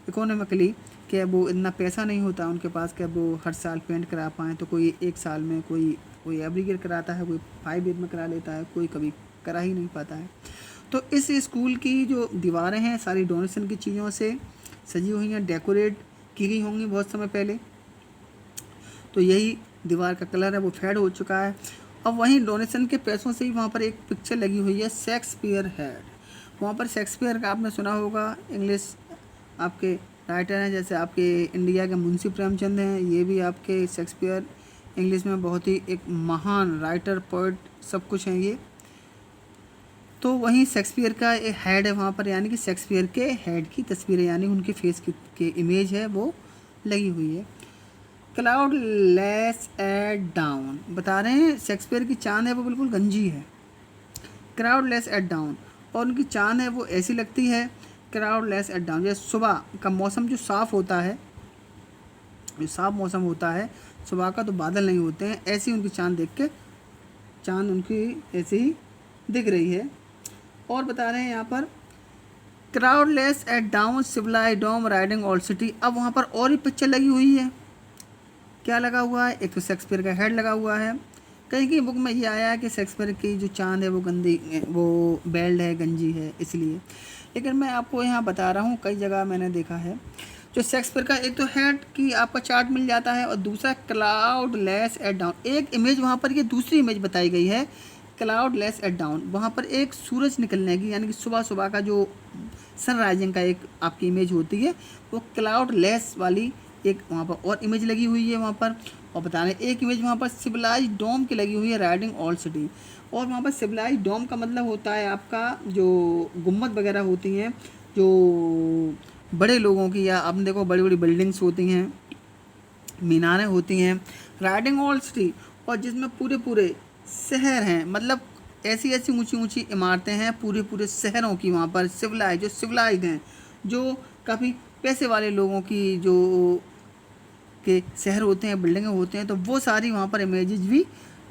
Speaker 1: इकोनॉमिकली कि वो इतना पैसा नहीं होता उनके पास कि वो हर साल पेंट करा पाएँ। तो कोई एक साल में, कोई एवरी ईयर कराता है, कोई 5 ईयर में करा लेता है, कोई कभी करा ही नहीं पाता है। तो इस स्कूल की जो दीवारें हैं सारी डोनेशन की चीज़ों से सजी हुई हैं, डेकोरेट की गई होंगी बहुत समय पहले, तो यही दीवार का कलर है वो फेड हो चुका है। अब वहीं डोनेशन के पैसों से ही वहाँ पर एक पिक्चर लगी हुई है शेक्सपियर हेड। वहाँ पर शेक्सपियर का आपने सुना होगा, इंग्लिश आपके राइटर हैं, जैसे आपके इंडिया के मुंशी प्रेमचंद हैं, ये भी आपके शेक्सपियर इंग्लिश में बहुत ही एक महान राइटर, पोइट, सब कुछ हैं ये। तो वहीं शेक्सपियर का एक हेड है वहाँ पर, यानी कि शेक्सपियर के हेड की तस्वीर है, यानी उनके फेस की इमेज है वो लगी हुई है। क्लाउड लेस एट डाउन, बता रहे हैं शेक्सपियर की चांद है वो बिल्कुल गंजी है, क्राउड लेस एट डाउन, और उनकी चांद है वो ऐसी लगती है क्राउड लेस एट डाउन, जैसे सुबह का मौसम जो साफ़ होता है, जो साफ मौसम होता है सुबह का, तो बादल नहीं होते हैं, ऐसी उनकी चांद देख के चांद उनकी ऐसे ही दिख रही है। और बता रहे हैं यहाँ पर cloudless at dawn civilise dome riding old city. अब वहाँ पर और ही पिक्चर लगी हुई है, क्या लगा हुआ है, एक तो शेक्सपियर का हेड लगा हुआ है, कहीं की बुक में ये आया है कि शेक्सपियर की जो चांद है वो गंदी, वो बेल्ड है, गंजी है इसलिए, लेकिन मैं आपको यहाँ बता रहा हूँ कई जगह मैंने देखा है जो शेक्सपियर का एक तो हेड की आपका चार्ट मिल जाता है, और दूसरा क्लाउड लेस एट डाउन, एक इमेज वहाँ पर, ये दूसरी इमेज बताई गई है क्लाउड लेस एट डाउन, वहाँ पर एक सूरज निकलने की यानी कि सुबह सुबह का जो सनराइजिंग का एक आपकी इमेज होती है, वो क्लाउड लेस वाली एक वहाँ पर और इमेज लगी हुई है वहाँ पर। और बता रहे एक इमेज वहाँ पर सिविलाइज डोम की लगी हुई है राइडिंग ओल्ड सिटी, और वहाँ पर सिविलाइज डोम का मतलब होता है आपका जो गुम्बद वगैरह होती हैं, जो बड़े लोगों की, या आपने देखो बड़ी बड़ी बिल्डिंग्स होती हैं, मीनारें होती हैं, राइडिंग ओल्ड सिटी, और जिसमें पूरे पूरे शहर हैं, मतलब ऐसी ऐसी ऊंची ऊंची इमारतें हैं पूरे पूरे शहरों की वहाँ पर, सिविलाइज हैं, जो काफ़ी पैसे वाले लोगों की जो के शहर होते हैं, बिल्डिंगें होते हैं, तो वो सारी वहाँ पर इमेजेस भी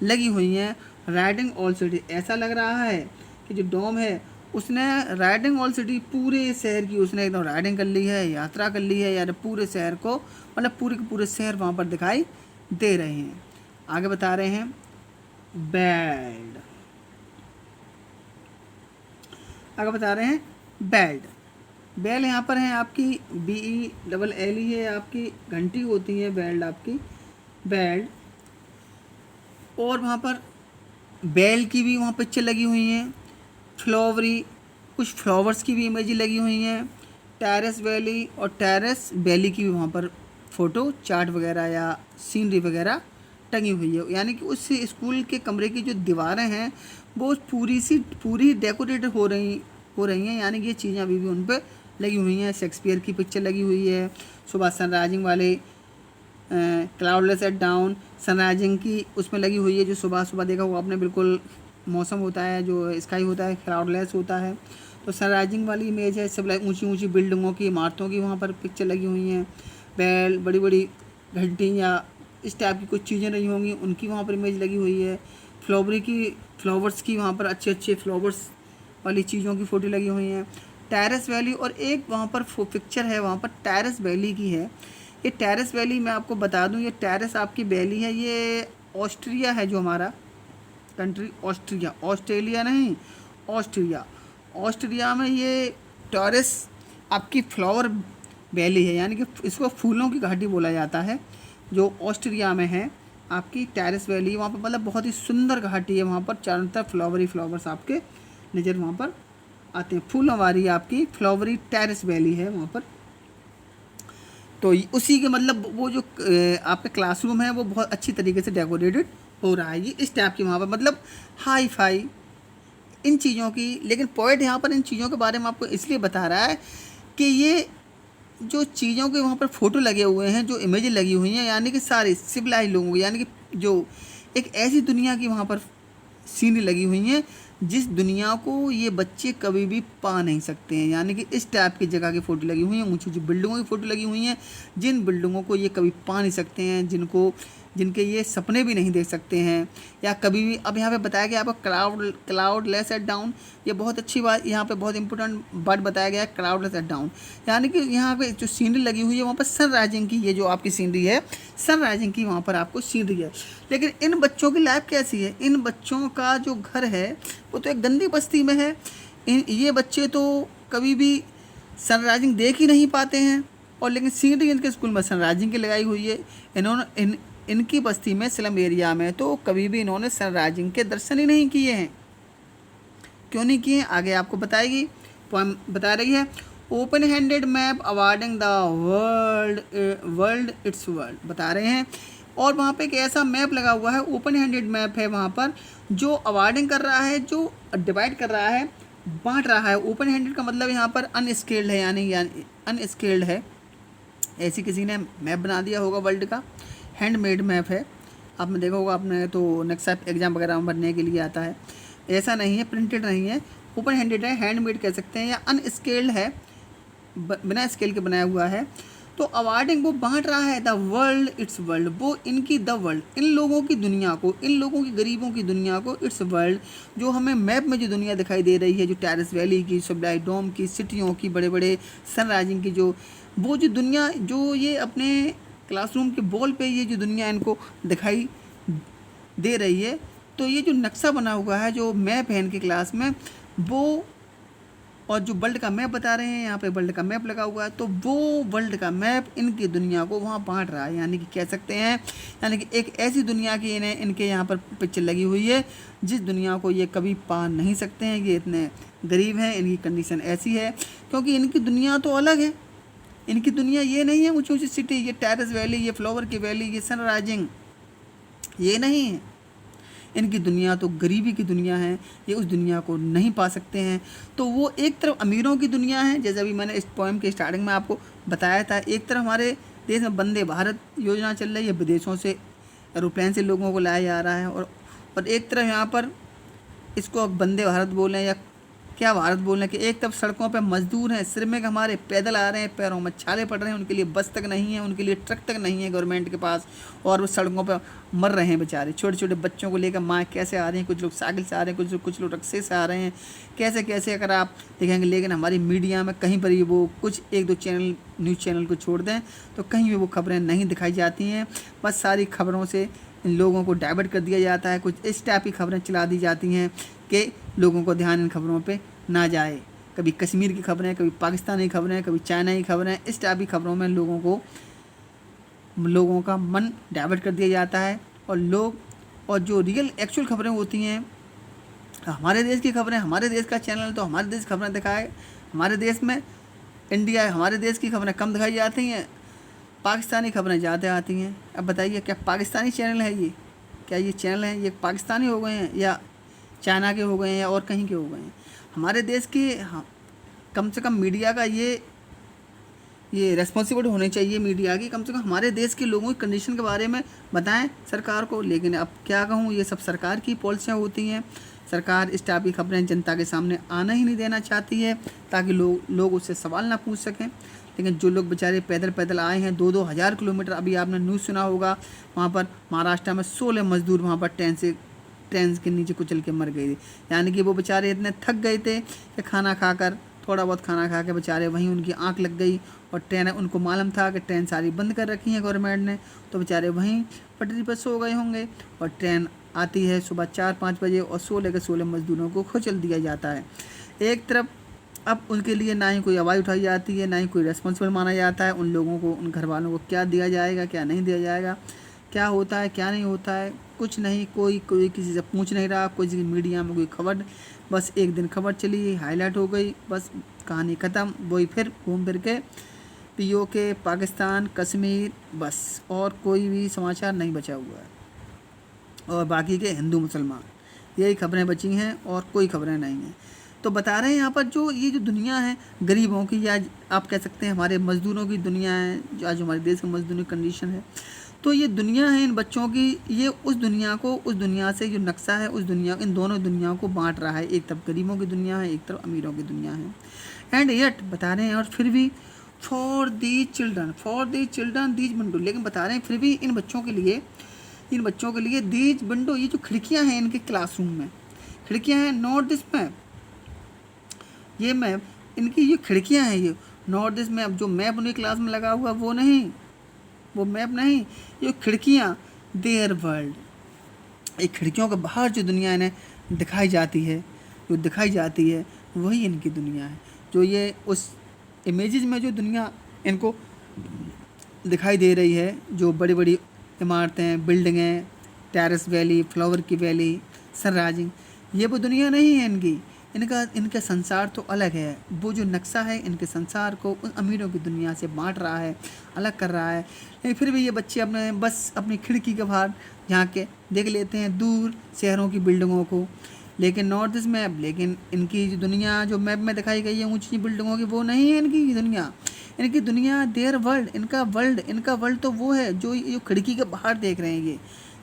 Speaker 1: लगी हुई हैं राइडिंग ओल्ड सिटी। ऐसा लग रहा है कि जो डोम है उसने राइडिंग ऑल सिटी, पूरे शहर की उसने एकदम राइडिंग कर ली है, यात्रा कर ली है यार, पूरे शहर को, मतलब पूरे के पूरे शहर वहाँ पर दिखाई दे रहे हैं। आगे बता रहे हैं बेल्ड, आगे बता रहे हैं बेल्ड। बेल यहाँ पर है आपकी BELL है, आपकी घंटी होती है बेल्ड आपकी, बेल्ड। और वहाँ पर बेल की भी वहाँ पिक्चर लगी हुई हैं, फ्लावरी, कुछ फ्लावर्स की भी इमेज लगी हुई हैं, टेरेस वैली और टेरेस वैली की भी वहाँ पर फ़ोटो चार्ट वगैरह या सीनरी वगैरह टंगी हुई है। यानी कि उस स्कूल के कमरे की जो दीवारें हैं वो पूरी डेकोरेटेड हो रही हैं, यानी कि ये चीज़ें अभी भी उन पर लगी हुई हैं। शेक्सपियर की पिक्चर लगी हुई है, सुबह सनराइजिंग वाले क्लाउडलेस एट डाउन, सनराइजिंग की उसमें लगी हुई है, जो सुबह सुबह देखा हुआ आपने, बिल्कुल मौसम होता है जो स्काई होता है क्लाउडलेस होता है, तो सनराइजिंग वाली इमेज है। सब ऊंची ऊंची बिल्डिंगों की, इमारतों की वहाँ पर पिक्चर लगी हुई हैं। बैल, बड़ी बड़ी घंटी या इस टाइप की कुछ चीज़ें रही होंगी, उनकी वहाँ पर इमेज लगी हुई है। फ्लावर्स की वहाँ पर अच्छे फ्लावर्स वाली चीज़ों की फ़ोटो लगी हुई हैं। टेरेस वैली, और एक वहाँ पर पिक्चर है वहाँ पर टेरेस वैली की है। ये टेरेस वैली मैं आपको बता दूं, ये टेरेस आपकी वैली है, ये ऑस्ट्रिया है, जो हमारा कंट्री ऑस्ट्रिया, ऑस्ट्रेलिया नहीं, ऑस्ट्रिया में ये टेरेस आपकी फ्लावर वैली है, यानी कि इसको फूलों की घाटी बोला जाता है, जो ऑस्ट्रिया में है आपकी टेरेस वैली। वहाँ पर मतलब बहुत ही सुंदर घाटी है, वहाँ पर चारों तरफ फ्लावर्स आपके नज़र वहाँ पर आते हैं, फूलों वाली आपकी फ्लावरी टेरेस वैली है वहाँ पर। तो उसी के मतलब वो जो आपका क्लासरूम है वो बहुत अच्छी तरीके से डेकोरेटेड हो रहा है, ये इस टाइप की वहाँ पर मतलब हाई फाई इन चीज़ों की। लेकिन पॉइंट यहाँ पर इन चीज़ों के बारे में आपको इसलिए बता रहा है कि ये जो चीज़ों के वहाँ पर फ़ोटो लगे हुए हैं, जो इमेज लगी हुई हैं, यानी कि सारे सिविलाइज लोगों, यानी कि जो एक ऐसी दुनिया की वहाँ पर सीन लगी हुई हैं जिस दुनिया को ये बच्चे कभी भी पा नहीं सकते हैं। यानी कि इस टाइप की जगह की फ़ोटो लगी हुई हैं, ऊंची ऊंची बिल्डिंगों की फ़ोटो लगी हुई हैं, जिन बिल्डिंगों को ये कभी पा नहीं सकते हैं, जिनके ये सपने भी नहीं देख सकते हैं या कभी भी। अब यहाँ पे बताया गया आपको क्लाउडलेस एट डाउन, ये बहुत अच्छी बात, यहाँ पे बहुत इंपॉर्टेंट वर्ड बताया गया है, क्लाउडलेस एट डाउन। यानी कि यहाँ पे जो सीनरी लगी हुई है वहाँ पर सनराइजिंग की, ये जो आपकी सीनरी है सनराइजिंग की वहाँ पर आपको सीनरी है। लेकिन इन बच्चों की लाइफ कैसी है, इन बच्चों का जो घर है वो तो एक गंदी बस्ती में है। ये बच्चे तो कभी भी सनराइजिंग देख ही नहीं पाते हैं, और लेकिन सीनरी इनके स्कूल में सनराइजिंग की लगाई हुई है। इन्होंने इनकी बस्ती में स्लम एरिया में तो कभी भी इन्होंने सनराइजिंग के दर्शन ही नहीं किए हैं। क्यों नहीं किए, आगे आपको बताएगी, पोएम बता रही है। Open handed map awarding the world it's world बता रहे हैं। और वहाँ पे एक ऐसा मैप लगा हुआ है, ओपन हैंडेड मैप है वहाँ पर, जो अवार्डिंग कर रहा है, जो डिवाइड कर रहा है, बांट रहा है। ओपन हैंडेड का मतलब यहाँ पर अनस्केल्ड है, यानी अनस्केल्ड है, ऐसी किसी ने मैप बना दिया होगा वर्ल्ड का। हैंडमेड मैप है, आपने देखा होगा, आपने तो नक्शा एग्जाम वगैरह में बनने के लिए आता है, ऐसा नहीं है, प्रिंटेड नहीं है, ओपन हैंडेड है, हैंडमेड कह सकते हैं, या अनस्केल्ड है, बिना स्केल के बनाया हुआ है। तो अवार्डिंग वो बांट रहा है, द वर्ल्ड इट्स वर्ल्ड, वो इनकी द वर्ल्ड, इन लोगों की दुनिया को, इन लोगों की गरीबों की दुनिया को, इट्स वर्ल्ड, जो हमें मैप में जो दुनिया दिखाई दे रही है, जो टेरेस वैली की, सब्लाई डोम की, सिटियों की, बड़े बड़े सनराइजिंग की, जो वो जो दुनिया, जो ये अपने क्लासरूम के बॉल पे ये जो दुनिया इनको दिखाई दे रही है, तो ये जो नक्शा बना हुआ है, जो मैप है इनकी क्लास में, वो, और जो वर्ल्ड का मैप बता रहे हैं, यहाँ पे वर्ल्ड का मैप लगा हुआ है, तो वो वर्ल्ड का मैप इनकी दुनिया को वहाँ बांट रहा है। यानी कि कह सकते हैं, यानी कि एक ऐसी दुनिया की इनके यहाँ पर पिक्चर लगी हुई है जिस दुनिया को ये कभी पा नहीं सकते हैं। ये इतने गरीब हैं, इनकी कंडीशन ऐसी है, क्योंकि इनकी दुनिया तो अलग है। इनकी दुनिया ये नहीं है ऊँची ऊँची सिटी, ये टेरेस वैली, ये फ्लावर की वैली, ये सनराइजिंग, ये नहीं है। इनकी दुनिया तो गरीबी की दुनिया है, ये उस दुनिया को नहीं पा सकते हैं। तो वो एक तरफ अमीरों की दुनिया है, जैसे अभी मैंने इस पोएम के स्टार्टिंग में आपको बताया था, एक तरफ हमारे देश में वंदे भारत योजना चल रही है, विदेशों से एरोप्लेन से लोगों को लाया जा रहा है, और एक तरफ यहाँ पर इसको वंदे भारत बोलें या क्या भारत बोलने के, एक तरफ सड़कों पे मजदूर हैं, श्रमिक हमारे पैदल आ रहे हैं, पैरों में छाले पड़ रहे हैं, उनके लिए बस तक नहीं है, उनके लिए ट्रक तक नहीं है गवर्नमेंट के पास, और वो सड़कों पे मर रहे हैं बेचारे। छोटे छोटे बच्चों को लेकर माँ कैसे आ रही हैं, कुछ लोग साइकिल से आ रहे हैं, कुछ लोग रिक्शे से आ रहे हैं, कैसे कैसे अगर आप देखेंगे। लेकिन हमारी मीडिया में कहीं पर ही वो कुछ एक दो चैनल, न्यूज़ चैनल को छोड़ दें तो कहीं भी वो खबरें नहीं दिखाई जाती हैं। बस सारी खबरों से इन लोगों को डाइवर्ट कर दिया जाता है, कुछ इस टाइप की खबरें चला दी जाती हैं कि लोगों को ध्यान इन खबरों पे ना जाए। कभी कश्मीर की खबरें, कभी पाकिस्तानी खबरें, कभी चाइना की खबरें, इस टाइप की खबरों में लोगों का मन डाइवर्ट कर दिया जाता है। और जो रियल एक्चुअल खबरें होती हैं, हमारे देश की खबरें, हमारे देश का चैनल तो हमारे देश की खबरें दिखाए। हमारे देश में इंडिया, हमारे देश की खबरें कम दिखाई जाती हैं, पाकिस्तानी खबरें ज़्यादा आती हैं। अब बताइए क्या पाकिस्तानी चैनल है ये? क्या ये चैनल हैं ये पाकिस्तानी हो गए हैं या चाइना के हो गए हैं या और कहीं के हो गए हैं? हमारे देश की कम से कम मीडिया का ये रेस्पॉन्सिबिलिटी होनी चाहिए मीडिया की, कम से कम हमारे देश के लोगों की कंडीशन के बारे में बताएं सरकार को। लेकिन अब क्या कहूँ, ये सब सरकार की पॉलिसियाँ होती हैं। सरकार इस टाइप की खबरें जनता के सामने आना ही नहीं देना चाहती है ताकि लोग उससे सवाल ना पूछ सकें। लेकिन जो लोग बेचारे पैदल पैदल आए हैं 2-2 हज़ार किलोमीटर, अभी आपने न्यूज़ सुना होगा वहाँ पर महाराष्ट्र में 16 मजदूर वहाँ पर ट्रेन के नीचे कुचल के मर गए थे। यानी कि वो बेचारे इतने थक गए थे कि थोड़ा बहुत खाना खा के बेचारे वहीं उनकी आंख लग गई, और ट्रेन, उनको मालूम था कि ट्रेन सारी बंद कर रखी है गवर्नमेंट ने, तो बेचारे वहीं पटरी पर सो गए होंगे। और ट्रेन आती है सुबह 4-5 बजे और 16 मजदूरों को कुचल दिया जाता है एक तरफ। अब उनके लिए ना ही कोई आवाज़ उठाई जाती है, ना ही कोई रेस्पॉन्सिबल माना जाता है। उन लोगों को, उन घर वालों को क्या दिया जाएगा, क्या नहीं दिया जाएगा, क्या होता है क्या नहीं होता है, कुछ नहीं, कोई किसी से पूछ नहीं रहा, कोई मीडिया में कोई खबर, बस एक दिन खबर चली, हाईलाइट हो गई, बस कहानी ख़त्म। वही फिर घूम फिर के पीओके, पाकिस्तान, कश्मीर, बस और कोई भी समाचार नहीं बचा हुआ है। और बाकी के हिंदू मुसलमान, यही खबरें बची हैं और कोई खबरें नहीं हैं। तो बता रहे हैं यहाँ पर ये जो दुनिया है गरीबों की, या आप कह सकते हैं हमारे मज़दूरों की दुनिया है, जो आज हमारे देश की मजदूरी कंडीशन है, तो ये दुनिया है इन बच्चों की, ये उस दुनिया से जो नक्शा है, उस दुनिया, इन दोनों दुनियाओं को बांट रहा है। एक तरफ गरीबों की दुनिया है, एक तरफ अमीरों की दुनिया है। एंड येट बता रहे हैं, और फिर भी for the children these window, लेकिन बता रहे हैं फिर भी इन बच्चों के लिए दीज विंडो, ये जो खिड़कियाँ हैं इनके क्लासरूम में, खिड़कियाँ हैं, नॉट दिस मैप, ये मैप, इनकी जो खिड़कियाँ हैं, ये नॉट दिस मैप, जो मैप उनकी क्लास में लगा हुआ वो मैप नहीं, ये खिड़कियाँ, देयर वर्ल्ड, एक खिड़कियों के बाहर जो दुनिया इन्हें दिखाई जाती है वही इनकी दुनिया है। जो ये उस इमेजेस में जो दुनिया इनको दिखाई दे रही है, जो बड़ी बड़ी इमारतें, बिल्डिंगें, टेरेस वैली, फ्लावर की वैली, सनराइजिंग, ये वो दुनिया नहीं है इनकी। इनका संसार तो अलग है। वो जो नक्शा है इनके संसार को उन अमीरों की दुनिया से बांट रहा है, अलग कर रहा है। लेकिन फिर भी ये बच्चे अपनी खिड़की के बाहर जहाँ के देख लेते हैं दूर शहरों की बिल्डिंगों को। लेकिन नॉर्थ ईस्ट मैप, लेकिन इनकी जो दुनिया जो मैप में दिखाई गई है ऊंची बिल्डिंगों की, वो नहीं है इनकी दुनिया देयर वर्ल्ड, इनका वर्ल्ड तो वो है जो खिड़की के बाहर देख रहे हैं। ये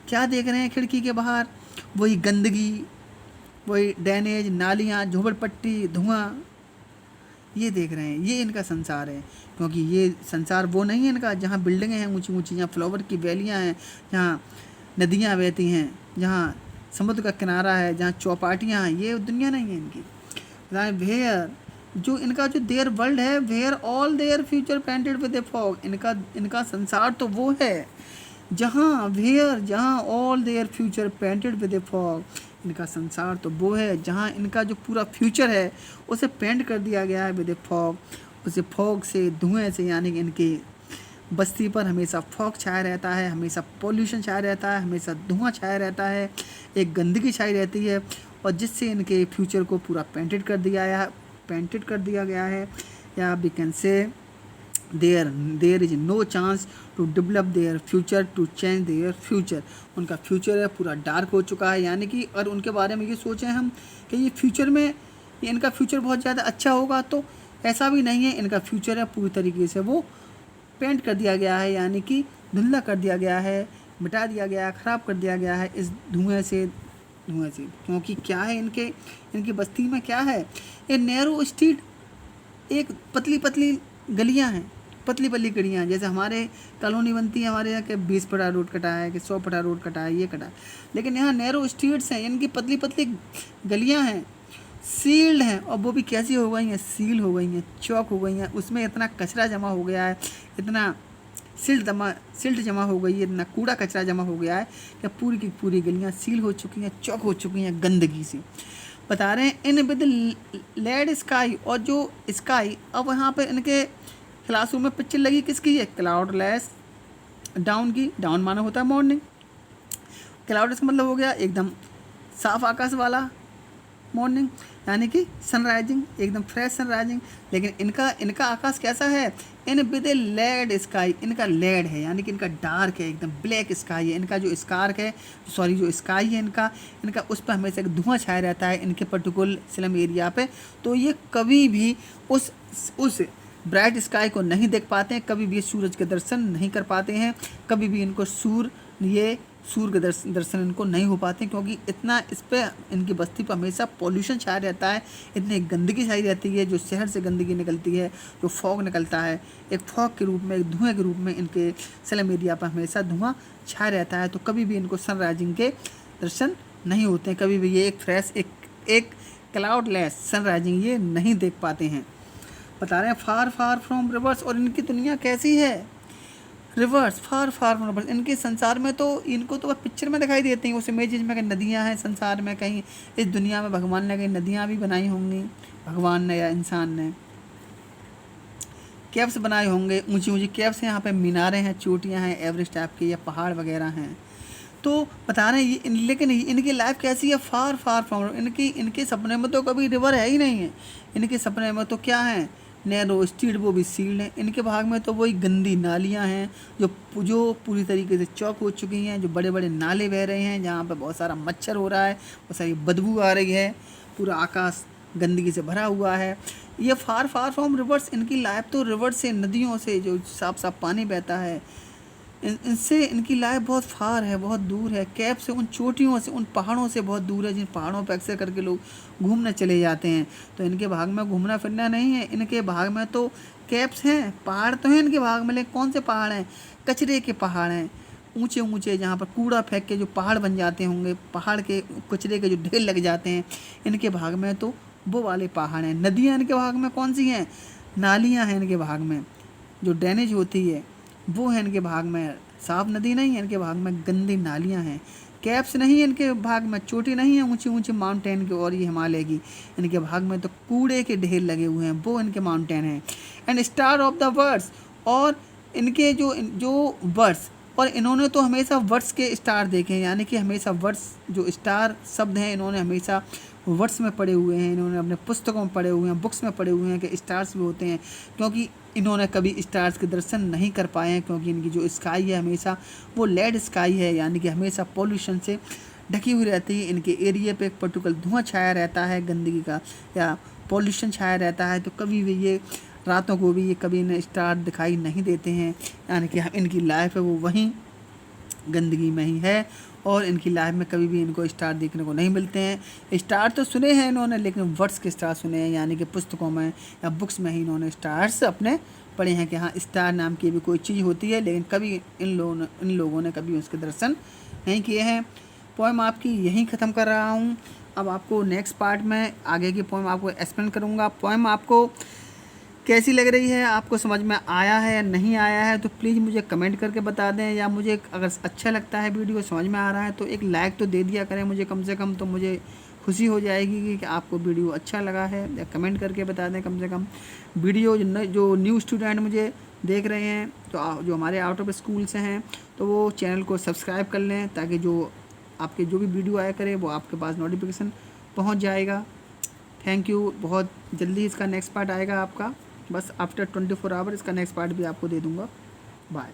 Speaker 1: क्या देख रहे हैं खिड़की के बाहर? वही गंदगी, वही ड्रेनेज, नालियाँ, झोपड़पट्टी, धुआं, ये देख रहे हैं। ये इनका संसार है, क्योंकि ये संसार वो नहीं है इनका जहाँ बिल्डिंगें हैं ऊंची ऊंची, जहाँ फ्लावर की वैलियाँ हैं, जहाँ नदियाँ बहती हैं, जहाँ समुद्र का किनारा है, जहाँ चौपाटियाँ हैं, ये दुनिया नहीं है इनकी। वेयर, जो इनका जो देयर वर्ल्ड है, where all their future painted with a fog, इनका संसार तो वो है जहाँ all their future painted with a fog, इनका संसार तो वो है जहाँ इनका जो पूरा फ्यूचर है उसे पेंट कर दिया गया है विद ए फॉग, उसे फॉग से, धुएं से, यानी कि इनकी बस्ती पर हमेशा फॉग छाया रहता है, हमेशा पॉल्यूशन छाया रहता है, हमेशा धुआं छाया रहता है, एक गंदगी छाई रहती है, और जिससे इनके फ्यूचर को पूरा पेंटेड कर दिया गया है। या we can say there is no chance to develop their future, to change their future. उनका फ्यूचर है पूरा डार्क हो चुका है, यानी कि और उनके बारे में ये सोचें हम कि ये फ्यूचर में इनका फ्यूचर बहुत ज़्यादा अच्छा होगा, तो ऐसा भी नहीं है। इनका फ्यूचर है पूरी तरीके से वो पेंट कर दिया गया है, यानी कि धुंधला कर दिया गया है, मिटा दिया गया है, ख़राब कर दिया गया है इस धुएँ से, धुएं से, क्योंकि क्या है इनकी बस्ती में क्या है, ये नैरो स्ट्रीट, एक पतली पतली गलियां हैं, पतली पतली गलियां, जैसे हमारे कॉलोनी बनती है हमारे यहाँ के 20 फटा रोड कटा है कि 100 फटा रोड कटा है, ये कटा है, लेकिन यहाँ नैरो स्ट्रीट्स हैं, इनकी पतली पतली गलियां हैं, सील्ड हैं, और वो भी कैसी हो गई हैं, सील हो गई हैं, चौक हो गई हैं, उसमें इतना कचरा जमा हो गया है, इतना सिल्ट जमा हो गई है, इतना कूड़ा कचरा जमा हो गया है कि पूरी की पूरी गलियां सील हो चुकी हैं, चौक हो चुकी हैं गंदगी से। बता रहे हैं इन विद लेड स्काई, और जो स्काई, अब यहाँ पे इनके क्लासरूम में पिक्चर लगी किसकी है, क्लाउडलेस डाउन की, डाउन माना होता है मॉर्निंग, क्लाउडलेस का मतलब हो गया एकदम साफ आकाश वाला मॉर्निंग, यानी कि सनराइजिंग, एकदम फ्रेश सनराइजिंग। लेकिन इनका आकाश कैसा है, in with a lead sky, इनका लेड है, यानी कि इनका डार्क है, एकदम ब्लैक स्काई है, इनका जो स्कार्क है, सॉरी जो स्काई है इनका उस पर हमेशा एक धुआं छाया रहता है इनके पर्टिकुलर स्लम एरिया पे, तो ये कभी भी उस ब्राइट स्काई को नहीं देख पाते हैं, कभी भी ये सूरज के दर्शन नहीं कर पाते हैं, कभी भी इनको सूर्य के दर्शन इनको नहीं हो पाते, क्योंकि इतना इस पर इनकी बस्ती पर हमेशा पॉल्यूशन छाया रहता है, इतनी गंदगी छाई रहती है, जो शहर से गंदगी निकलती है, जो फॉग निकलता है, एक फॉग के रूप में, एक धुएँ के रूप में इनके स्लम एरिया पर हमेशा धुआं छाया रहता है, तो कभी भी इनको सनराइजिंग के दर्शन नहीं होते हैं, कभी भी ये एक फ्रेश एक क्लाउडलेस सनराइजिंग ये नहीं देख पाते हैं। बता रहे हैं फार फार फ्रॉम रिवर्स, और इनकी दुनिया कैसी है, reverse, far far from reverse, इनके संसार में तो इनको तो पिक्चर में दिखाई देती हैं, उस इमेजेस में कहीं नदियाँ हैं संसार में, कहीं इस दुनिया में भगवान ने कहीं नदियाँ भी बनाई होंगी, भगवान ने या इंसान ने केव्स बनाए होंगे, ऊंची ऊंची केव्स, यहाँ पे मीनारें हैं, चोटियाँ हैं, एवरेस्ट टाइप की या पहाड़ वगैरह हैं। तो बता रहे हैं ये, लेकिन इनकी लाइफ कैसी है, फार फार फ्रॉम, इनके सपने में तो कभी रिवर है ही नहीं है, इनके सपने में तो क्या है, नैरो स्ट्रीट, वो भी सील्ड है, इनके भाग में तो वही गंदी नालियाँ हैं जो पूरी तरीके से चौक हो चुकी हैं, जो बड़े बड़े नाले बह रहे हैं, जहाँ पे बहुत सारा मच्छर हो रहा है, बहुत सारी बदबू आ रही है, पूरा आकाश गंदगी से भरा हुआ है। ये फार फार फ्रॉम रिवर्स, इनकी लाइफ तो रिवर से, नदियों से, जो साफ साफ पानी बहता है, इनसे इनकी लाइफ बहुत फार है, बहुत दूर है, कैप से, उन चोटियों से, उन पहाड़ों से बहुत दूर है, जिन पहाड़ों पर अक्सर करके लोग घूमने चले जाते हैं। तो इनके भाग में घूमना फिरना नहीं है, इनके भाग में तो कैप्स हैं, पहाड़ तो हैं इनके भाग में, लेकिन कौन से पहाड़ हैं, कचरे के पहाड़ हैं, ऊंचे ऊंचे, जहाँ पर कूड़ा फेंक के जो पहाड़ बन जाते होंगे, पहाड़ के कचरे के जो ढेर लग जाते हैं, इनके भाग में तो वो वाले पहाड़ हैं। नदियाँ इनके भाग में कौन सी हैं, नालियाँ हैं इनके भाग में, जो ड्रेनेज होती है वो है इनके भाग में, साफ नदी नहीं है इनके भाग में, गंदी नालियाँ हैं। कैप्स नहीं है इनके भाग में, चोटी नहीं है ऊंची ऊंची माउंटेन की और ये हिमालय की, इनके भाग में तो कूड़े के ढेर लगे हुए हैं, वो इनके माउंटेन हैं। And star of the words, और इनके जो वर्ड्स, और इन्होंने तो हमेशा वर्ड्स के स्टार देखे हैं, यानी कि हमेशा वर्ड्स जो स्टार शब्द हैं इन्होंने हमेशा वर्ड्स में पढ़े हुए हैं, इन्होंने अपने पुस्तकों में पढ़े हुए हैं, बुक्स में पढ़े हुए हैं कि स्टार्स भी होते हैं, क्योंकि इन्होंने कभी स्टार्स के दर्शन नहीं कर पाए हैं, क्योंकि इनकी जो स्काई है हमेशा वो लेड स्काई है, यानी कि हमेशा पॉल्यूशन से ढकी हुई रहती है। इनके एरिया पे एक पर्टिकुलर धुआं छाया रहता है गंदगी का, या पॉल्यूशन छाया रहता है, तो कभी भी ये रातों को भी ये कभी इन्हें स्टार दिखाई नहीं देते हैं, यानी कि इनकी लाइफ है वो वहीं गंदगी में ही है, और इनकी लाइफ में कभी भी इनको स्टार देखने को नहीं मिलते हैं। स्टार तो सुने हैं इन्होंने, लेकिन वर्ड्स के स्टार सुने हैं, यानी कि पुस्तकों में या बुक्स में ही इन्होंने स्टार्स अपने पढ़े हैं कि हाँ स्टार नाम की भी कोई चीज़ होती है, लेकिन कभी इन लोगों ने कभी उसके दर्शन नहीं किए हैं। पोएम आपकी यहीं ख़त्म कर रहा हूँ। अब आपको नेक्स्ट पार्ट में आगे की पोएम आपको एक्सप्लेन करूँगा। पोएम आपको कैसी लग रही है, आपको समझ में आया है या नहीं आया है, तो प्लीज़ मुझे कमेंट करके बता दें, या मुझे अगर अच्छा लगता है वीडियो, समझ में आ रहा है, तो एक लाइक तो दे दिया करें मुझे कम से कम, तो मुझे खुशी हो जाएगी कि आपको वीडियो अच्छा लगा है, या कमेंट करके बता दें कम से कम। वीडियो जो न्यू स्टूडेंट मुझे देख रहे हैं, तो जो हमारे आउट ऑफ स्कूल से हैं, तो वो चैनल को सब्सक्राइब कर लें, ताकि जो आपके जो भी वीडियो आया करे वो आपके पास नोटिफिकेशन पहुँच जाएगा। Thank you. बहुत जल्दी इसका नेक्स्ट पार्ट आएगा आपका, बस आफ्टर 24 आवर इसका नेक्स्ट पार्ट भी आपको दे दूँगा। बाय।